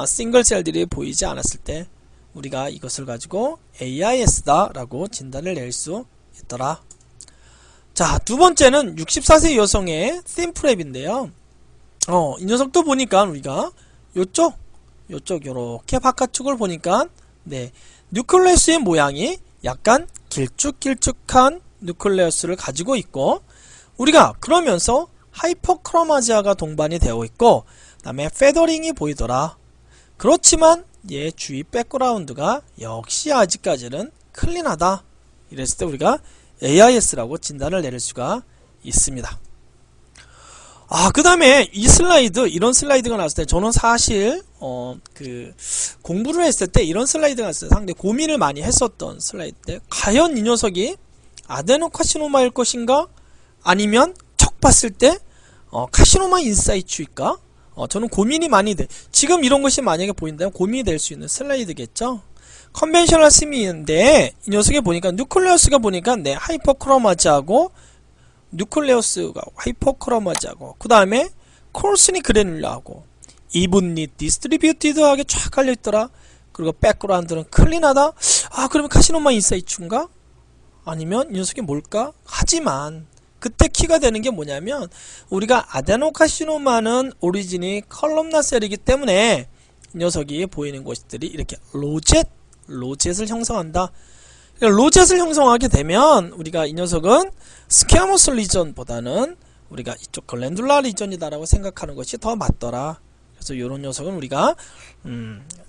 싱글 셀들이 보이지 않았을 때 우리가 이것을 가지고 AIS다 라고 진단을 낼 수 있더라. 자, 두 번째는 64세 여성의 샘플랩인데요. 이 녀석도 보니까 우리가 요쪽 요렇게 바깥쪽을 보니까 뉴클레우스의 모양이 약간 길쭉길쭉한 뉴클레우스를 가지고 있고, 우리가 그러면서 하이퍼크로마지아가 동반이 되어 있고, 그 다음에 페더링이 보이더라. 그렇지만 얘 주위 백그라운드가 역시 아직까지는 클린하다. 이랬을 때 우리가 AIS라고 진단을 내릴 수가 있습니다. 그 다음에 이 슬라이드, 이런 슬라이드가 나왔을 때 저는 사실 공부를 했을 때 이런 슬라이드가 나왔을 때 상당히 고민을 많이 했었던 슬라이드인데, 과연 이 녀석이 아데노카시노마일 것인가? 아니면 척 봤을 때 카시노마 인사이추일까? 저는 고민이 많이 지금 이런 것이 만약에 보인다면 고민이 될 수 있는 슬라이드겠죠. 컨벤셔널 스미인데 이 녀석에 보니까 뉴클레우스가 보니까 하이퍼크로마지하고, 뉴클레우스가 하이퍼크로마지하고, 그 다음에 콜스니 그래놀라하고 이분리 디스트리뷰티드하게 쫙 깔려있더라. 그리고 백그라운드는 클린하다. 그러면 카시노마 인사이추인가? 아니면 이 녀석이 뭘까? 하지만 그때 키가 되는 게 뭐냐면, 우리가 아데노카시노마는 오리진이 컬럼나 셀이기 때문에 이 녀석이 보이는 곳들이 이렇게 로젯을 형성한다. 로젯을 형성하게 되면 우리가 이 녀석은 스퀘어머스 리전보다는 우리가 이쪽 글랜둘라 리전이다라고 생각하는 것이 더 맞더라. 그래서 이런 녀석은 우리가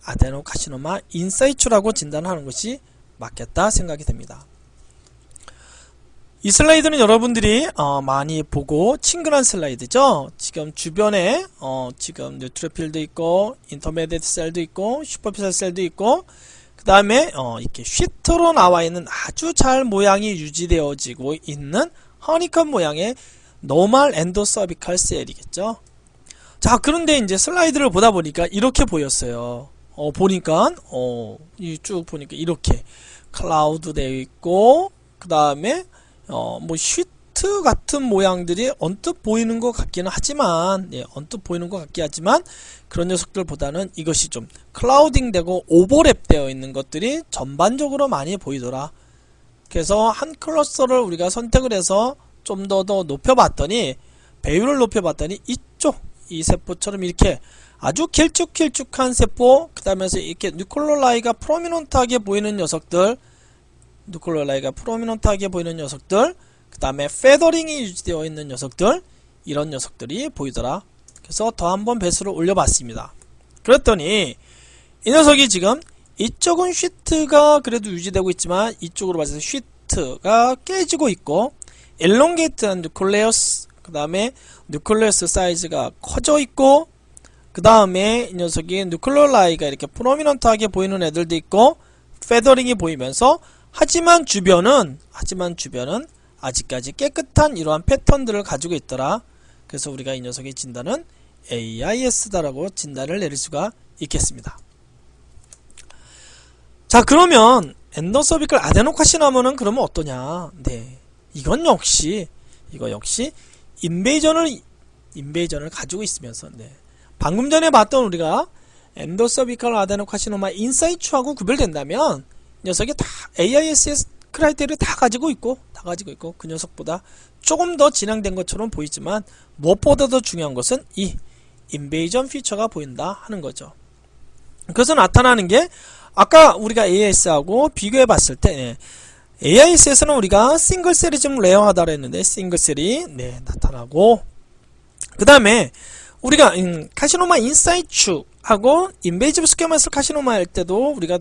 아데노카시노마 인사이추라고 진단하는 것이 맞겠다 생각이 됩니다. 이 슬라이드는 여러분들이 많이 보고 친근한 슬라이드죠. 지금 주변에 지금 뉴트로필도 있고 인터메디에이트 셀도 있고 슈퍼피셜 셀도 있고, 그 다음에 이렇게 쉬트로 나와 있는 아주 잘 모양이 유지되어지고 있는 허니컴 모양의 노멀 엔도서비칼 셀이겠죠. 자, 그런데 이제 슬라이드를 보다 보니까 이렇게 보였어요. 보니까 쭉 보니까 이렇게 클라우드 되어 있고, 그 다음에 뭐 쉬트 같은 모양들이 언뜻 보이는 것 같기는 하지만, 언뜻 보이는 것 같긴 하지만 그런 녀석들보다는 이것이 좀 클라우딩 되고 오버랩 되어 있는 것들이 전반적으로 많이 보이더라. 그래서 한 클러스터를 우리가 선택을 해서 좀 더 높여봤더니, 배율을 높여봤더니 이쪽 이 세포처럼 이렇게 아주 길쭉길쭉한 세포, 그 다음에 이렇게 뉴클레오라이가 프로미넌트하게 보이는 녀석들, 그 다음에 페더링이 유지되어 있는 녀석들, 이런 녀석들이 보이더라. 그래서 더 한번 배수를 올려봤습니다. 그랬더니 이 녀석이 지금 이쪽은 쉬트가 그래도 유지되고 있지만 이쪽으로 봤을 때 쉬트가 깨지고 있고, 엘롱게이트한 뉴클레우스, 그 다음에 뉴클레우스 사이즈가 커져 있고, 그 다음에 이 녀석이 뉴클레오라이가 이렇게 프로미넌트하게 보이는 애들도 있고, 페더링이 보이면서, 하지만 주변은 아직까지 깨끗한 이러한 패턴들을 가지고 있더라. 그래서 우리가 이 녀석의 진단은 AIS다라고 진단을 내릴 수가 있겠습니다. 자, 그러면 엔도서비컬 아데노카시노마는 그러면 어떠냐? 네, 이거 역시 인베이전을 가지고 있으면서, 방금 전에 봤던 우리가 엔도서비컬 아데노카시노마 인사이추하고 구별된다면 녀석이 다 AISS 크라이테리아를 다 가지고 있고 그 녀석보다 조금 더 진행된 것처럼 보이지만 무엇보다 더 중요한 것은 이 인베이전 피처가 보인다 하는 거죠. 그래서 나타나는 게 아까 우리가 AIS하고 비교해 봤을 때, AIS에서는 우리가 싱글셀이 좀 레어하다고 했는데 싱글셀이 나타나고, 그 다음에 우리가 카시노마 인사이추하고 인베이지브 스퀘어마스 카시노마 할 때도 우리가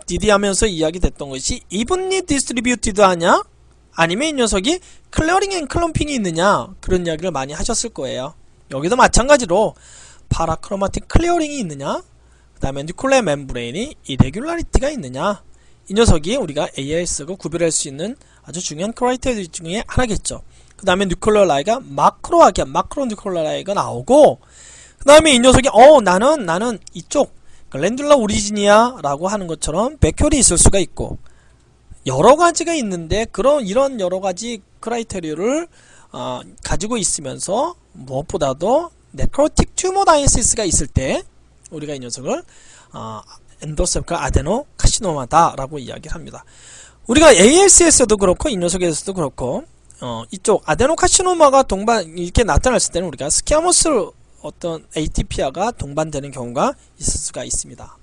DD 하면서 이야기 됐던 것이 이븐리 디스트리뷰티드 하냐, 아니면 이 녀석이 클리어링 앤 클럼핑이 있느냐, 그런 이야기를 많이 하셨을 거예요. 여기도 마찬가지로 파라크로마틱 클리어링이 있느냐, 그 다음에 뉴클레어 멤브레인이 이레귤라리티가 있느냐, 이 녀석이 우리가 AIS하고 구별할 수 있는 아주 중요한 크라이테리아 중에 하나겠죠. 그 다음에 뉴클레오라이가 마크로 뉴클레오라이가 나오고, 그 다음에 이 녀석이 나는 이쪽 글랜듈라 오리지니아 라고 하는 것처럼 백혈이 있을 수가 있고, 여러가지가 있는데 이런 여러가지 크라이테리아를 가지고 있으면서 무엇보다도 네크로틱 튜머 다이시스가 있을 때 우리가 이 녀석을 엔도서비컬 아데노카시노마다 라고 이야기를 합니다. 우리가 ALC에서도 그렇고 이 녀석에서도 그렇고 이쪽 아데노카시노마가 이렇게 나타났을 때는 우리가 스키아모스 어떤 ATP아가 동반되는 경우가 있을 수가 있습니다.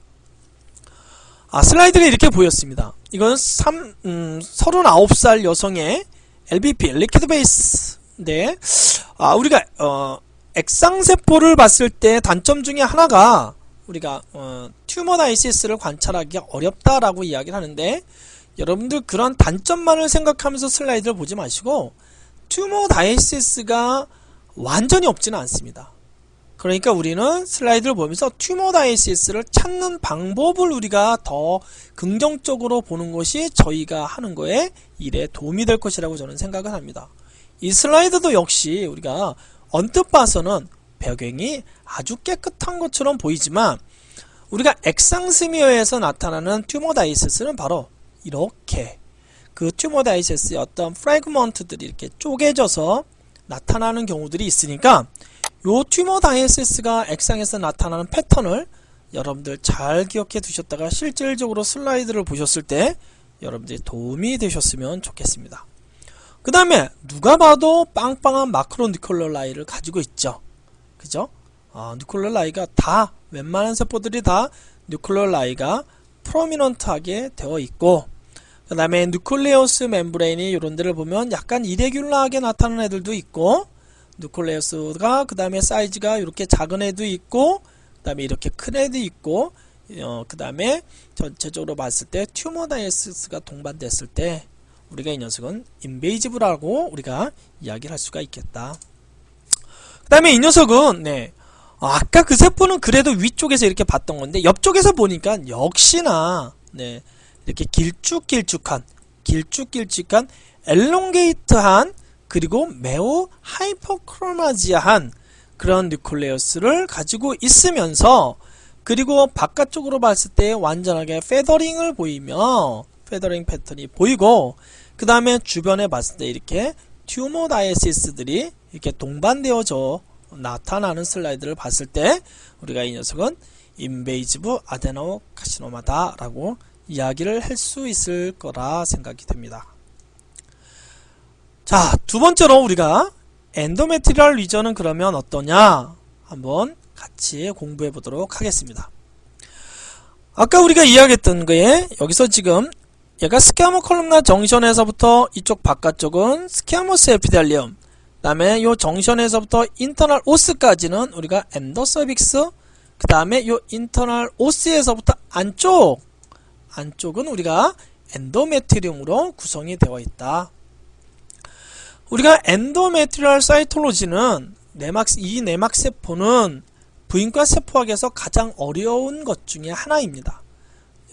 슬라이드가 이렇게 보였습니다. 이건 39살 여성의 LBP, 리퀴드 베이스인데, 우리가 액상세포를 봤을 때 단점 중에 하나가 우리가 튜머 다이시스를 관찰하기가 어렵다라고 이야기를 하는데, 여러분들 그런 단점만을 생각하면서 슬라이드를 보지 마시고 튜머 다이시스가 완전히 없지는 않습니다. 그러니까 우리는 슬라이드를 보면서 튜머 다이시스를 찾는 방법을 우리가 더 긍정적으로 보는 것이 저희가 하는 거에 일에 도움이 될 것이라고 저는 생각을 합니다. 이 슬라이드도 역시 우리가 언뜻 봐서는 배경이 아주 깨끗한 것처럼 보이지만, 우리가 액상스미어에서 나타나는 튜머 다이시스는 바로 이렇게 그 튜머 다이시스의 어떤 프래그먼트들이 이렇게 쪼개져서 나타나는 경우들이 있으니까, 요 튜머 다이시스가 액상에서 나타나는 패턴을 여러분들 잘 기억해 두셨다가 실질적으로 슬라이드를 보셨을 때 여러분들이 도움이 되셨으면 좋겠습니다. 그 다음에 누가 봐도 빵빵한 마크로 뉴클레오라이를 가지고 있죠. 그죠? 뉴클레오라이가 다, 웬만한 세포들이 다 뉴클레오라이가 프로미넌트하게 되어 있고, 그 다음에 뉴클레우스 멤브레인이 이런 데를 보면 약간 이레귤러하게 나타나는 애들도 있고, 뉴클레우스가 그 다음에 사이즈가 이렇게 작은 애도 있고, 그 다음에 이렇게 큰 애도 있고, 그 다음에 전체적으로 봤을 때 튜머 다이시스가 동반됐을 때 우리가 이 녀석은 인베이지브라고 우리가 이야기를 할 수가 있겠다. 그 다음에 이 녀석은 아까 그 세포는 그래도 위쪽에서 이렇게 봤던 건데, 옆쪽에서 보니까 역시나 이렇게 길쭉길쭉한 엘롱게이트한, 그리고 매우 하이퍼크로마지아한 그런 뉴클레우스를 가지고 있으면서, 그리고 바깥쪽으로 봤을 때 완전하게 페더링을 보이며, 페더링 패턴이 보이고, 그 다음에 주변에 봤을 때 이렇게 튜머 다이시스들이 이렇게 동반되어져 나타나는 슬라이드를 봤을 때 우리가 이 녀석은 인베이지브 아데노카시노마다 라고 이야기를 할 수 있을 거라 생각이 됩니다. 자, 두 번째로 우리가 엔도메트리얼 리전은 그러면 어떠냐 한번 같이 공부해 보도록 하겠습니다. 아까 우리가 이야기했던 거에 여기서 지금 얘가 스퀘어머 컬럼나 정션에서부터 이쪽 바깥쪽은 스퀘어머스 에피델리움, 그 다음에 요 정션에서부터 인터널 오스까지는 우리가 엔도서빅스, 그 다음에 요 인터널 오스에서부터 안쪽은 우리가 엔도메트리움으로 구성이 되어 있다. 우리가 엔도메트리얼 사이톨로지는 이 내막세포는 부인과 세포학에서 가장 어려운 것 중에 하나입니다.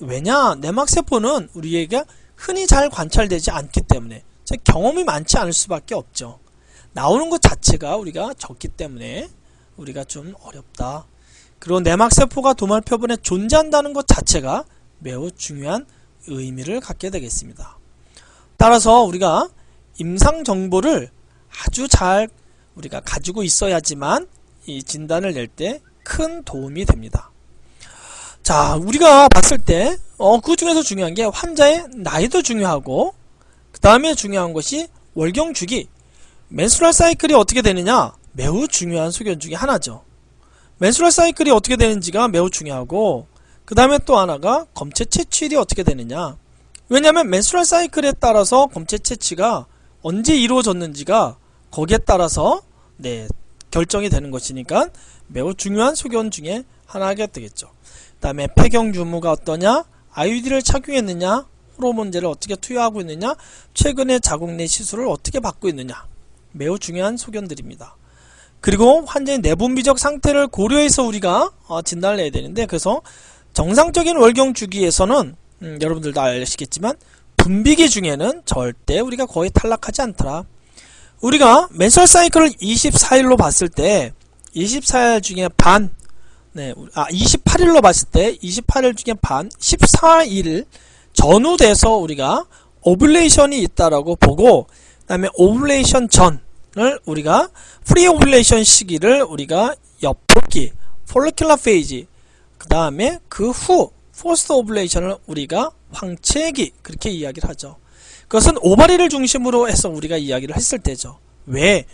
왜냐? 내막세포는 우리에게 흔히 잘 관찰되지 않기 때문에 경험이 많지 않을 수밖에 없죠. 나오는 것 자체가 우리가 적기 때문에 우리가 좀 어렵다. 그리고 내막세포가 도말표본에 존재한다는 것 자체가 매우 중요한 의미를 갖게 되겠습니다. 따라서 우리가 임상 정보를 아주 잘 우리가 가지고 있어야지만 이 진단을 낼 때 큰 도움이 됩니다. 자, 우리가 봤을 때 그 중에서 중요한 게 환자의 나이도 중요하고, 그 다음에 중요한 것이 월경 주기, 맨스트루얼 사이클이 어떻게 되느냐, 매우 중요한 소견 중에 하나죠. 맨스트루얼 사이클이 어떻게 되는지가 매우 중요하고, 그 다음에 또 하나가 검체 채취일이 어떻게 되느냐. 왜냐하면 맨스트루얼 사이클에 따라서 검체 채취가 언제 이루어졌는지가 거기에 따라서 결정이 되는 것이니까 매우 중요한 소견 중에 하나가 되겠죠. 그 다음에 폐경 유무가 어떠냐, IUD를 착용했느냐, 호르몬제를 어떻게 투여하고 있느냐, 최근에 자궁 내 시술을 어떻게 받고 있느냐, 매우 중요한 소견들입니다. 그리고 환자의 내분비적 상태를 고려해서 우리가 진단을 해야 되는데, 그래서 정상적인 월경 주기에서는 여러분들도 아시겠지만 분비기 중에는 절대 우리가 거의 탈락하지 않더라. 우리가 맨스트루얼 사이클을 24일로 봤을 때 24일 중에 반, 28일로 봤을 때 28일 중에 반, 14일 전후돼서 우리가 오뷸레이션이 있다라고 보고, 그 다음에 오뷸레이션 전을 우리가 프리 오뷸레이션 시기를 우리가 엿보기, 폴리큘러 페이지, 그 다음에 그 후 포스트 오뷸레이션을 우리가 황체기, 그렇게 이야기를 하죠. 그것은 오바리를 중심으로 해서 우리가 이야기를 했을 때죠. 왜?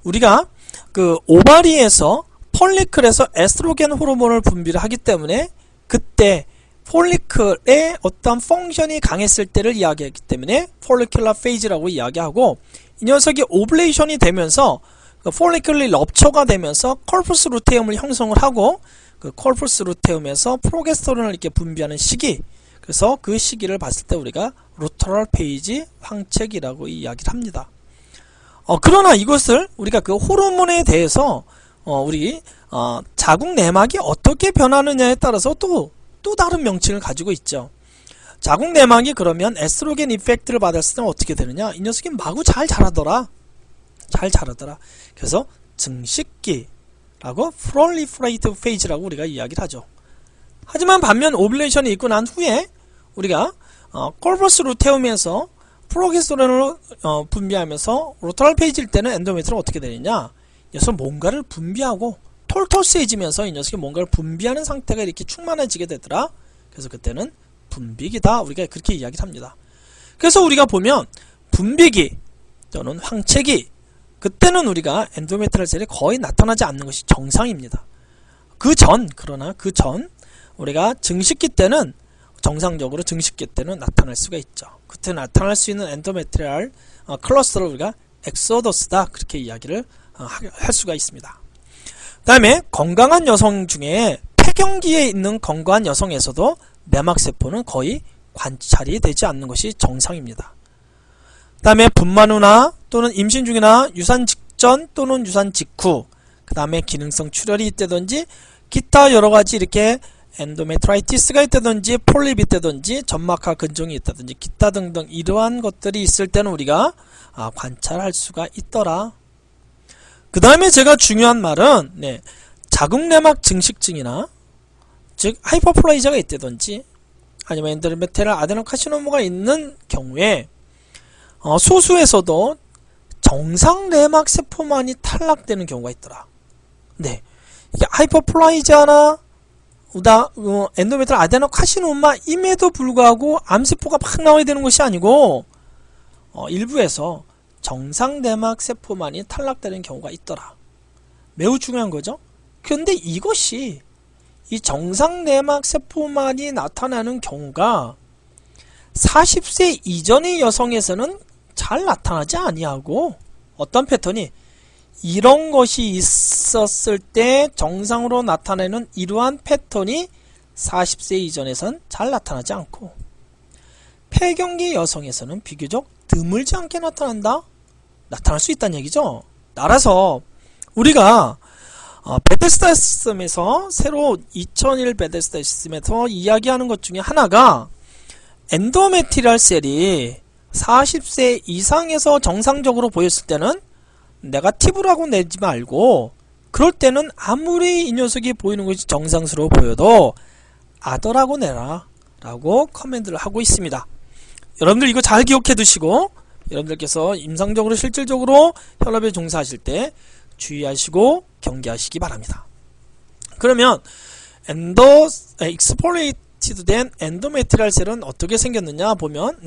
우리가 그 오바리에서 폴리클에서 에스트로겐 호르몬을 분비를 하기 때문에 그때 폴리클의 어떤 펑션이 강했을 때를 이야기했기 때문에 폴리큘러 페이지라고 이야기하고, 이 녀석이 오블레이션이 되면서 그 폴리클이 럽처가 되면서 콜푸스 루테움을 형성을 하고, 그 콜푸스 루테움에서 프로게스테론을 이렇게 분비하는 시기, 그래서 그 시기를 봤을 때 우리가 루터럴 페이지 황체기라고 이야기를 합니다. 그러나 이것을 우리가 그 호르몬에 대해서 우리 자궁 내막이 어떻게 변하느냐에 따라서 또 다른 명칭을 가지고 있죠. 자궁 내막이 그러면 에스트로겐 이펙트를 받았을 때는 어떻게 되느냐, 이 녀석이 마구 잘 자라더라. 그래서 증식기라고 프롤리퍼레이트 페이지라고 우리가 이야기를 하죠. 하지만 반면 오뷸레이션이 있고 난 후에 우리가 콜퍼스 루테움에서 프로게스테론을 분비하면서 루터럴 페이지일 때는 엔도메트리는 어떻게 되느냐, 이 녀석은 뭔가를 분비하고 톨토스해지면서 이 녀석이 뭔가를 분비하는 상태가 이렇게 충만해지게 되더라. 그래서 그때는 분비기다, 우리가 그렇게 이야기를 합니다. 그래서 우리가 보면 분비기 또는 황체기, 그때는 우리가 엔도메트리얼 셀이 거의 나타나지 않는 것이 정상입니다. 그러나 그 전 우리가 증식기 때는 정상적으로 증식기 때는 나타날 수가 있죠. 그때 나타날 수 있는 엔도메트리얼 클러스터를 우리가 엑소더스다, 그렇게 이야기를 할 수가 있습니다. 그 다음에 건강한 여성 중에 폐경기에 있는 건강한 여성에서도 내막세포는 거의 관찰이 되지 않는 것이 정상입니다. 그 다음에 분만 후나 또는 임신 중이나 유산 직전 또는 유산 직후, 그 다음에 기능성 출혈이 있다든지 기타 여러가지 이렇게 엔도메트라이티스가 있다든지 폴립이 있다든지 점막하 근종이 있다든지 기타 등등 이러한 것들이 있을 때는 우리가 관찰할 수가 있더라. 그 다음에 제가 중요한 말은 자궁내막 증식증이나 즉 하이퍼플라이자가 있다든지 아니면 엔도메트리얼 아데노카시노마가 있는 경우에 소수에서도 정상 내막 세포만이 탈락되는 경우가 있더라. 네, 이게 하이퍼플라이지아나 엔도메트리얼 아데노카시노마임에도 불구하고 암세포가 막 나와야 되는 것이 아니고 일부에서 정상 내막 세포만이 탈락되는 경우가 있더라. 매우 중요한 거죠. 그런데 이것이 이 정상 내막 세포만이 나타나는 경우가 40세 이전의 여성에서는 잘 나타나지 아니하고 어떤 패턴이 이런 것이 있었을 때 정상으로 나타내는 이러한 패턴이 40세 이전에선 잘 나타나지 않고 폐경기 여성에서는 비교적 드물지 않게 나타날 수 있다는 얘기죠. 따라서 우리가 베데스다 시스템에서 새로 2001 베데스다 시스템에서 이야기하는 것 중에 하나가 엔도메트리얼 셀이 40세 이상에서 정상적으로 보였을 때는 네거티브라고 내지 말고 그럴 때는 아무리 이 녀석이 보이는 것이 정상스러워 보여도 아더라고 내라 라고 커맨드를 하고 있습니다. 여러분들 이거 잘 기억해 두시고 여러분들께서 임상적으로 실질적으로 혈압에 종사하실 때 주의하시고 경계하시기 바랍니다. 그러면 익스폴레이티드 된 엔도메트리얼 셀은 어떻게 생겼느냐 보면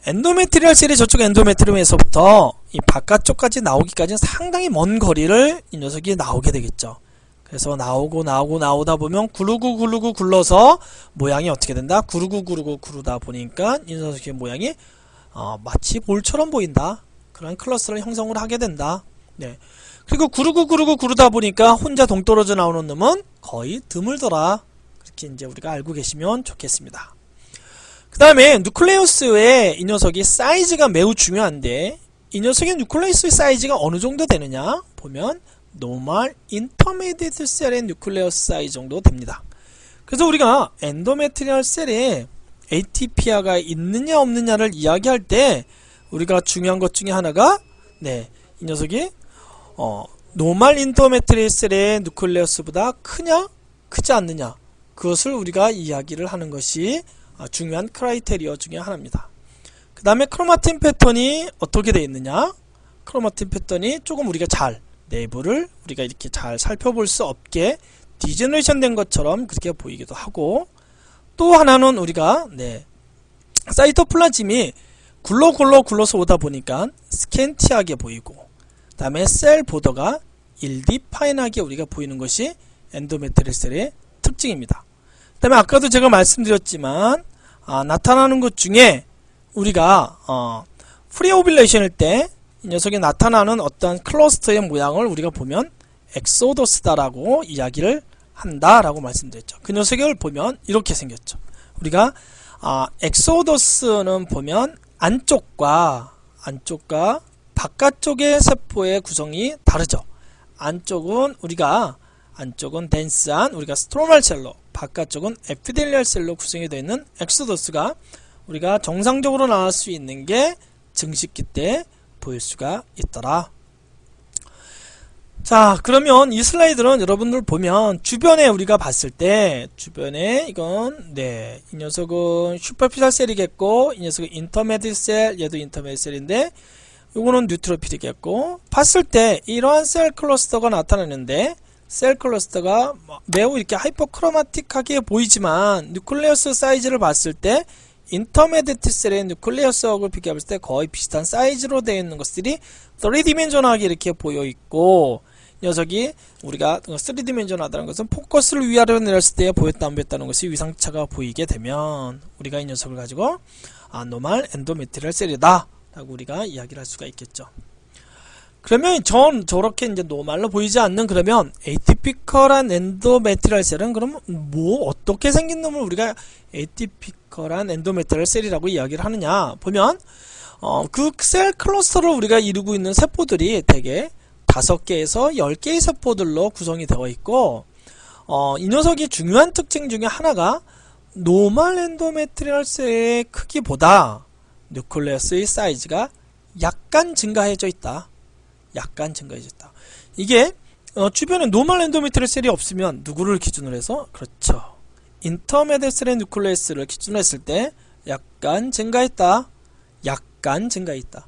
엔도메트리얼 셀이 저쪽 엔도메트리움에서부터 이 바깥쪽까지 나오기까지는 상당히 먼 거리를 이 녀석이 나오게 되겠죠. 그래서 나오다 보면 구르고 굴러서 모양이 어떻게 된다? 구르고 구르다 보니까 이 녀석의 모양이 마치 볼처럼 보인다. 그런 클러스터를 형성을 하게 된다. 그리고 구르고 구르다 보니까 혼자 동떨어져 나오는 놈은 거의 드물더라. 그렇게 이제 우리가 알고 계시면 좋겠습니다. 그 다음에 누클레우스의 이 녀석이 사이즈가 매우 중요한데 이 녀석의 누클레우스의 사이즈가 어느 정도 되느냐 보면 노멀 인터미디에이트 셀의 누클레우스 사이즈 정도 됩니다. 그래서 우리가 엔도메트리얼 셀에 ATP아가 있느냐 없느냐를 이야기할 때 우리가 중요한 것 중에 하나가 이 녀석이 노멀 인터메트리얼 셀의 누클레우스보다 크냐 크지 않느냐 그것을 우리가 이야기를 하는 것이 중요한 크라이테리어 중에 하나입니다. 그 다음에 크로마틴 패턴이 어떻게 되어 있느냐 크로마틴 패턴이 조금 우리가 내부를 우리가 이렇게 잘 살펴볼 수 없게 디제너레이션 된 것처럼 그렇게 보이기도 하고 또 하나는 우리가 사이토플라즘이 굴러서 오다 보니까 스캔티하게 보이고 그 다음에 셀 보더가 일디파인하게 우리가 보이는 것이 엔도메트리얼 셀의 특징입니다. 그 다음에 아까도 제가 말씀드렸지만 나타나는 것 중에 우리가 프리오빌레이션일 때 이 녀석이 나타나는 어떤 클러스터의 모양을 우리가 보면 엑소더스다라고 이야기를 한다라고 말씀드렸죠. 그 녀석을 보면 이렇게 생겼죠. 우리가 엑소더스는 보면 안쪽과 바깥쪽의 세포의 구성이 다르죠. 안쪽은 덴스한 우리가 스트로말 셀로 바깥쪽은 에피델리얼 셀로 구성이 되어 있는 엑소더스가 우리가 정상적으로 나올 수 있는 게 증식기 때 보일 수가 있더라. 자, 그러면 이 슬라이드는 여러분들 보면 주변에 우리가 봤을 때 주변에 이건 이 녀석은 슈퍼피셜 셀이겠고 이 녀석은 인터메디ate 셀, 얘도 인터메디ate 셀인데 요거는 뉴트로필이겠고 봤을 때 이러한 셀 클러스터가 나타나는데 셀 클러스터가 매우 이렇게 하이퍼크로마틱하게 보이지만 뉴클레우스 사이즈를 봤을 때 인터메디에이트 셀의 뉴클레우스하고 비교했을 때 거의 비슷한 사이즈로 되어 있는 것들이 3디멘전하게 이렇게 보여 있고 녀석이 우리가 3디멘전하다는 것은 포커스를 위아래로 내렸을 때 보였다 안 보였다는 것이 위상차가 보이게 되면 우리가 이 녀석을 가지고 노멀 엔도메트리얼 셀이다 라고 우리가 이야기를 할 수가 있겠죠. 그러면 저렇게 이제 노멀로 보이지 않는 그러면 에이티피컬한 엔도메트리얼 셀은 그럼 어떻게 생긴 놈을 우리가 에이티피컬한 엔도메트리얼 셀이라고 이야기를 하느냐 보면 그 셀 클러스터를 우리가 이루고 있는 세포들이 대개 5개에서 10개의 세포들로 구성이 되어 있고 이 녀석이 중요한 특징 중에 하나가 노멀 엔도메트리얼 셀의 크기보다 뉴클레우스의 사이즈가 약간 증가해져 있다. 이게 주변에 노멀 엔도메트리얼 셀이 없으면 누구를 기준으로 해서 그렇죠. 인터메디에이트 셀의 뉴클레우스를 기준으로 했을 때 약간 증가했다. 약간 증가했다.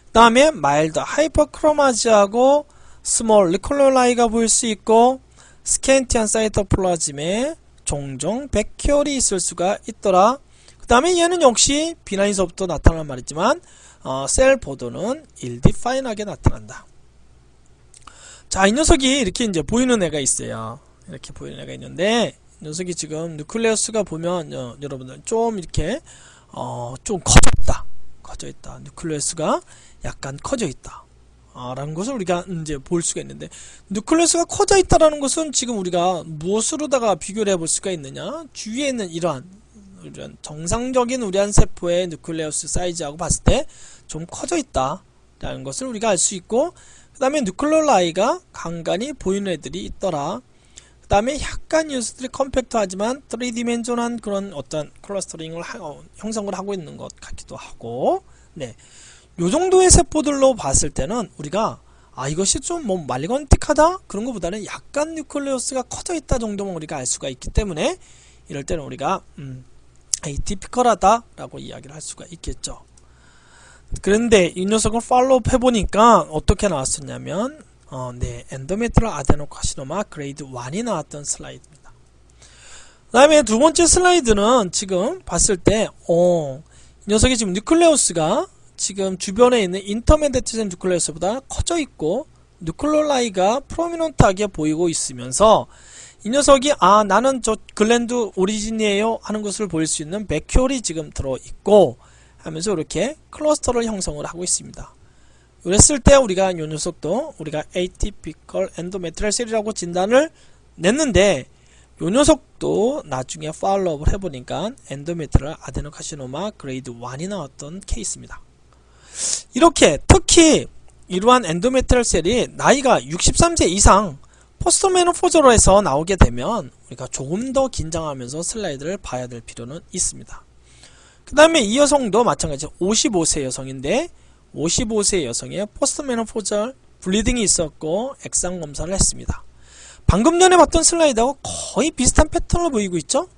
그 다음에 마일드 하이퍼크로마지하고 스몰 리콜로라이가 보일 수 있고 스캔티한 사이토플라즘에 종종 백혈이 있을 수가 있더라. 그 다음에 얘는 역시 비나인서부터 나타난 말이지만 셀 보도는 일디파인하게 나타난다. 자, 이 녀석이 이렇게 이제 보이는 애가 있어요. 이렇게 보이는 애가 있는데 이 녀석이 지금 누클레우스가 보면 여러분들 좀 이렇게 좀 커져 있다. 누클레우스가 약간 커져 있다. 라는 것을 우리가 이제 볼 수가 있는데, 누클레우스가 커져 있다라는 것은 지금 우리가 무엇으로다가 비교를 해볼 수가 있느냐? 주위에 있는 이러한 정상적인 우리한 세포의 누클레우스 사이즈하고 봤을 때 좀 커져 있다라는 것을 우리가 알 수 있고, 그 다음에 누클레오라이가 간간히 보이는 애들이 있더라. 그 다음에 약간 이 녀석들이 컴팩트하지만 3디멘전한 그런 어떤 클러스터링을 형성을 하고 있는 것 같기도 하고, 네. 요 정도의 세포들로 봤을 때는 우리가 이것이 좀 뭐 말리건틱하다 그런 것보다는 약간 뉴클레우스가 커져 있다 정도만 우리가 알 수가 있기 때문에 이럴 때는 우리가 에이티피컬하다 라고 이야기를 할 수가 있겠죠. 그런데 이 녀석을 팔로우업 해보니까 어떻게 나왔었냐면 네, 엔도메트리얼 아데노카시노마 그레이드 1이 나왔던 슬라이드입니다. 그 다음에 두 번째 슬라이드는 지금 봤을 때 이 녀석이 지금 뉴클레우스가 지금 주변에 있는 인터메디에이트 누클레우스보다 커져 있고 누클레오라이가 프로미넌트하게 보이고 있으면서 이 녀석이 나는 저 글랜드 오리진이에요 하는 것을 보일 수 있는 백혈이 지금 들어있고 하면서 이렇게 클러스터를 형성을 하고 있습니다. 그랬을 때 우리가 이 녀석도 우리가 에이티피컬 엔도메트리얼 셀이라고 진단을 냈는데 이 녀석도 나중에 팔로우업을 해보니까 엔도메트리얼 아데노카시노마 그레이드 1이 나왔던 케이스입니다. 이렇게 특히 이러한 엔도메트리얼 셀이 나이가 63세 이상 포스트 메노포즈로 해서 나오게 되면 우리가 조금 더 긴장하면서 슬라이드를 봐야 될 필요는 있습니다. 그 다음에 이 여성도 마찬가지로 55세 여성인데 55세 여성의 포스트 메노포즈 블리딩이 있었고 액상 검사를 했습니다. 방금 전에 봤던 슬라이드하고 거의 비슷한 패턴을 보이고 있죠?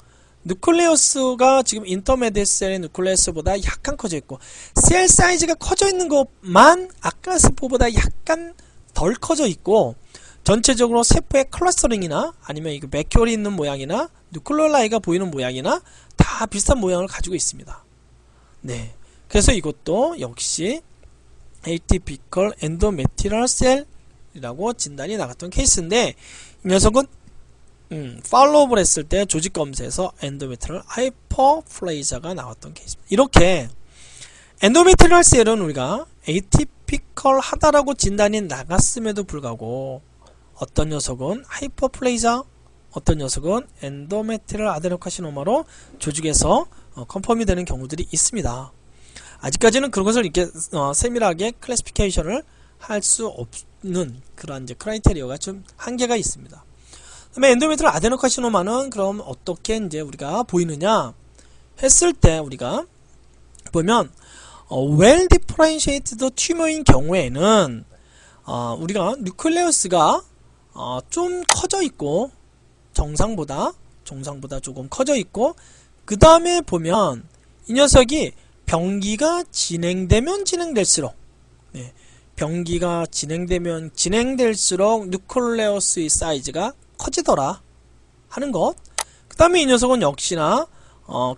누클레우스가 지금 인터메디에이트 셀의 누클레우스보다 약간 커져 있고 셀 사이즈가 커져 있는 것만 아까 세포보다 약간 덜 커져 있고 전체적으로 세포의 클러스터링이나 아니면 이거 맥혈이 있는 모양이나 누클레오라이가 보이는 모양이나 다 비슷한 모양을 가지고 있습니다. 네, 그래서 이것도 역시 에이티피컬 엔도메트리얼 셀이라고 진단이 나갔던 케이스인데 이 녀석은 팔로우업을 했을 때 조직 검사에서 엔도메트리얼 하이퍼플레이자가 나왔던 케이스입니다. 이렇게 엔도메트리얼 셀은 우리가 에이티피컬 하다라고 진단이 나갔음에도 불구하고 어떤 녀석은 하이퍼플레이자, 어떤 녀석은 엔도메트리얼 아데노카시노마로 조직에서 컨펌이 되는 경우들이 있습니다. 아직까지는 그런 것을 이렇게 세밀하게 클래시피케이션을 할 수 없는 그런 이제 크라이테리어가 좀 한계가 있습니다. 그다음에 엔도메트리얼 아데노카시노마는 그럼 어떻게 이제 우리가 보이느냐 했을 때 우리가 보면 well differentiated 튜머인 경우에는 우리가 뉴클레우스가 좀 커져 있고 정상보다 조금 커져 있고 그 다음에 보면 이 녀석이 병기가 진행되면 진행될수록 네, 병기가 진행되면 진행될수록 뉴클레우스의 사이즈가 커지더라 하는 것. 그 다음에 이 녀석은 역시나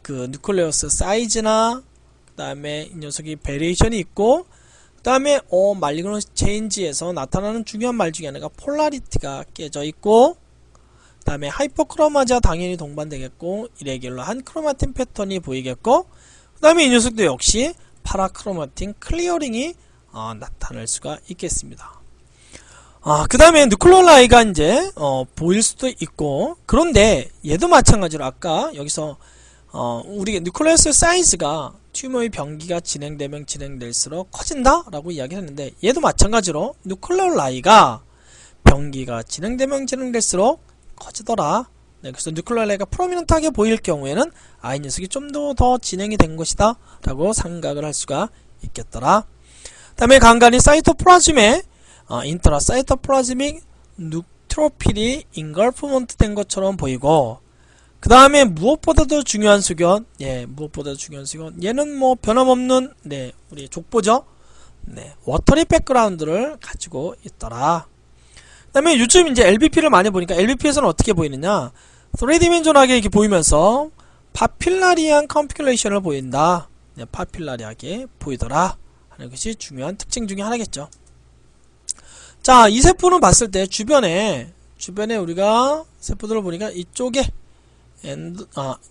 그 뉴클레우스 사이즈나 그 다음에 이 녀석이 베리에이션이 있고 그 다음에 말리그넌 체인지에서 나타나는 중요한 말 중에 하나가 폴라리티가 깨져 있고 그 다음에 하이퍼크로마지와 당연히 동반되겠고 이레귤러한 크로마틴 패턴이 보이겠고 그 다음에 이 녀석도 역시 파라크로마틴 클리어링이 나타날 수가 있겠습니다. 그 다음에 누클레오라이가 이제 보일 수도 있고 그런데 얘도 마찬가지로 아까 여기서 우리 뉴클레우스 사이즈가 튜머의 병기가 진행되면 진행될수록 커진다 라고 이야기를 했는데 얘도 마찬가지로 누클레오라이가 병기가 진행되면 진행될수록 커지더라. 네, 그래서 뉴클레오라이가 프로미넌트하게 보일 경우에는 이 녀석이 좀 더 진행이 된 것이다 라고 생각을 할 수가 있겠더라. 그 다음에 간간히 사이토플라즘에 인트라사이토플라즈믹 뉴트로필이 인걸프먼트 된 것처럼 보이고 그 다음에 무엇보다도 중요한 수견, 무엇보다도 중요한 수견. 얘는 뭐 변함없는, 우리 족보죠. 워터리 백그라운드를 가지고 있더라. 그 다음에 요즘 이제 LBP를 많이 보니까 LBP에서는 어떻게 보이느냐. 3디멘전하게 이렇게 보이면서 파필라리한 컴퓨레이션을 보인다. 파필라리하게 보이더라 하는 것이 중요한 특징 중에 하나겠죠. 자, 이 세포는 봤을 때 주변에 우리가 세포들을 보니까 이쪽에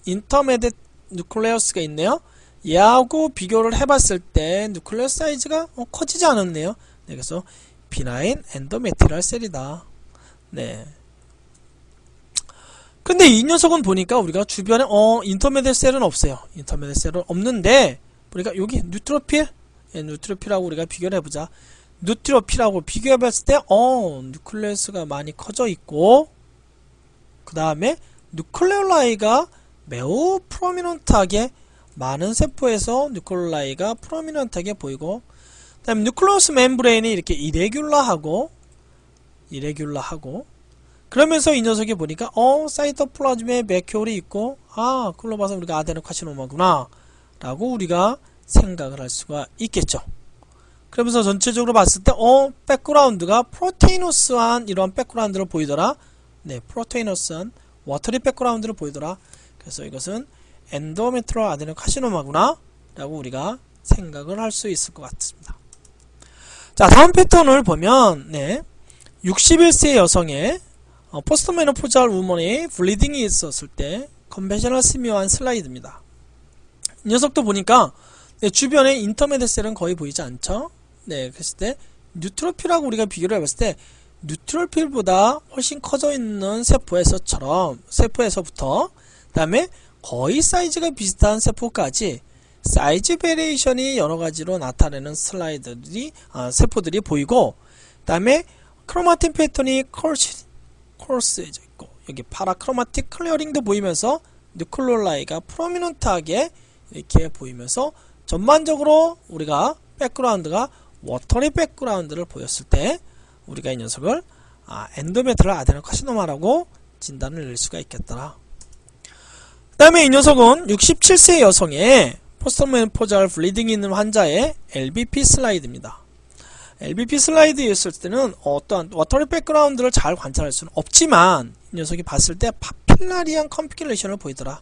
인터메디 누클레우스가 있네요. 얘하고 비교를 해봤을 때 누클레우 사이즈가 커지지 않았네요. 그래서 비나인 엔도메트리얼 셀이다. 근데 이 녀석은 보니까 우리가 주변에 인터메디 셀은 없어요. 인터메디 셀은 없는데 보니까 여기 뉴트로필, 뉴트로필하고 우리가 비교를 해보자. 뉴트로필하고 비교해봤을 때 누클레우스가 많이 커져 있고, 그 다음에 누클레올라이가 매우 프로미넌트하게 많은 세포에서 누클레올라이가 프로미넌트하게 보이고, 그 다음에 뉴클레우스 멤브레인이 이렇게 이레귤라하고 그러면서 이 녀석이 보니까 사이토플라즘에 맥효리 있고, 그걸로 봐서 우리가 아데노카시노마구나 라고 우리가 생각을 할 수가 있겠죠. 그러면서 전체적으로 봤을 때 백그라운드가 프로테이너스한 이러한 백그라운드를 보이더라. 프로테이너스한 워터리 백그라운드를 보이더라. 그래서 이것은 엔도메트리얼 아데노카시노마구나 라고 우리가 생각을 할 수 있을 것 같습니다. 자, 다음 패턴을 보면 61세 여성의 포스트메노포잘 우먼이 블리딩이 있었을 때 컨벤셔널 스미어한 슬라이드입니다. 이 녀석도 보니까 주변에 인터메디 셀은 거의 보이지 않죠. 그랬을 때 뉴트로필하고 우리가 비교를 해봤을 때 뉴트로필보다 훨씬 커져 있는 세포에서부터 그 다음에 거의 사이즈가 비슷한 세포까지 사이즈 베리에이션이 여러가지로 나타내는 세포들이 보이고, 그 다음에 크로마틴 패턴이 콜스해져 있고, 여기 파라크로마틱 클리어링도 보이면서 뉴클레올라이가 프로미넌트하게 이렇게 보이면서 전반적으로 우리가 백그라운드가 워터리 백그라운드를 보였을 때 우리가 이 녀석을 엔도메트리얼 아데노카시노마라고 진단을 낼 수가 있겠더라. 그 다음에 이 녀석은 67세 여성의 포스트메노포잘 블리딩이 있는 환자의 LBP 슬라이드입니다. LBP 슬라이드였을 때는 어떠한 워터리 백그라운드를 잘 관찰할 수는 없지만 이 녀석이 봤을 때 파필라리한 컴피레이션을 보이더라.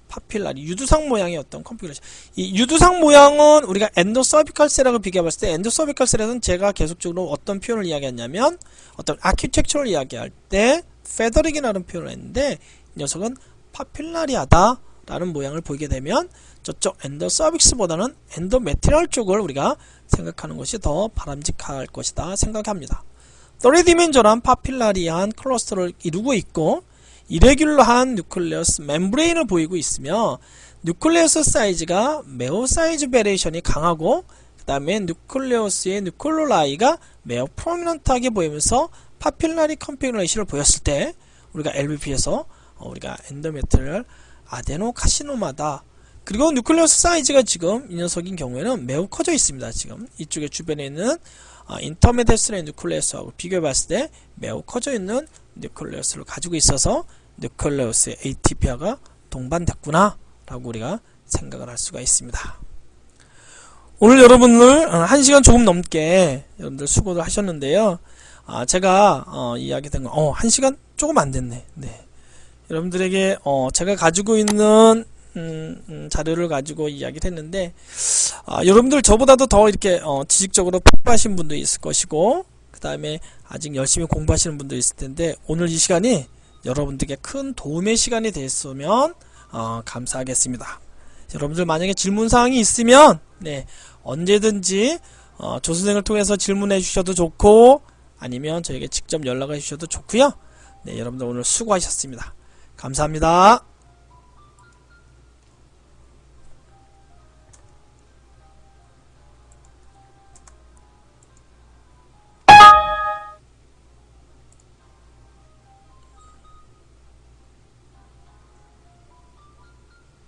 파필라리, 유두상 모양의 어떤 컴피레이션. 이 유두상 모양은 우리가 엔도서비컬 셀하고 비교해봤을 때 엔도서비컬 셀에서는 제가 계속적으로 어떤 표현을 이야기했냐면 어떤 아키텍처를 이야기할 때 페더릭이라는 표현을 했는데 이 녀석은 파필라리하다 라는 모양을 보이게 되면 저쪽 엔도서빅스보다는 엔도메트리얼 쪽을 우리가 생각하는 것이 더 바람직할 것이다 생각합니다. 3디멘전한 파필라리한 클러스터를 이루고 있고 이레귤러한 뉴클레우스 멤브레인을 보이고 있으며 뉴클레우스 사이즈가 매우 사이즈 베리에이션이 강하고 그 다음에 뉴클레우스의 뉴클레올라이가 매우 프로미넌트하게 보이면서 파필라리 컴피레이션을 보였을 때 우리가 LBP에서 우리가 엔도메트리얼 아데노카시노마다. 그리고 뉴클레우스 사이즈가 지금 이 녀석인 경우에는 매우 커져 있습니다. 지금 이쪽에 주변에 있는 인터메디스의 뉴클레우스하고 비교해봤을 때 매우 커져 있는 뉴클레우스를 가지고 있어서 뉴클레우스의 ATP화가 동반됐구나 라고 우리가 생각을 할 수가 있습니다. 오늘 여러분들 1시간 조금 넘게 여러분들 수고를 하셨는데요. 제가 이야기된 거 1시간 조금 안 됐네. 여러분들에게 제가 가지고 있는 자료를 가지고 이야기를 했는데 여러분들 저보다도 더 이렇게 지식적으로 풍부하신 분도 있을 것이고 그 다음에 아직 열심히 공부하시는 분도 있을 텐데 오늘 이 시간이 여러분들에게 큰 도움의 시간이 됐으면 감사하겠습니다. 여러분들 만약에 질문사항이 있으면 언제든지 조선생을 통해서 질문해 주셔도 좋고 아니면 저에게 직접 연락해 주셔도 좋고요. 여러분들 오늘 수고하셨습니다. 감사합니다.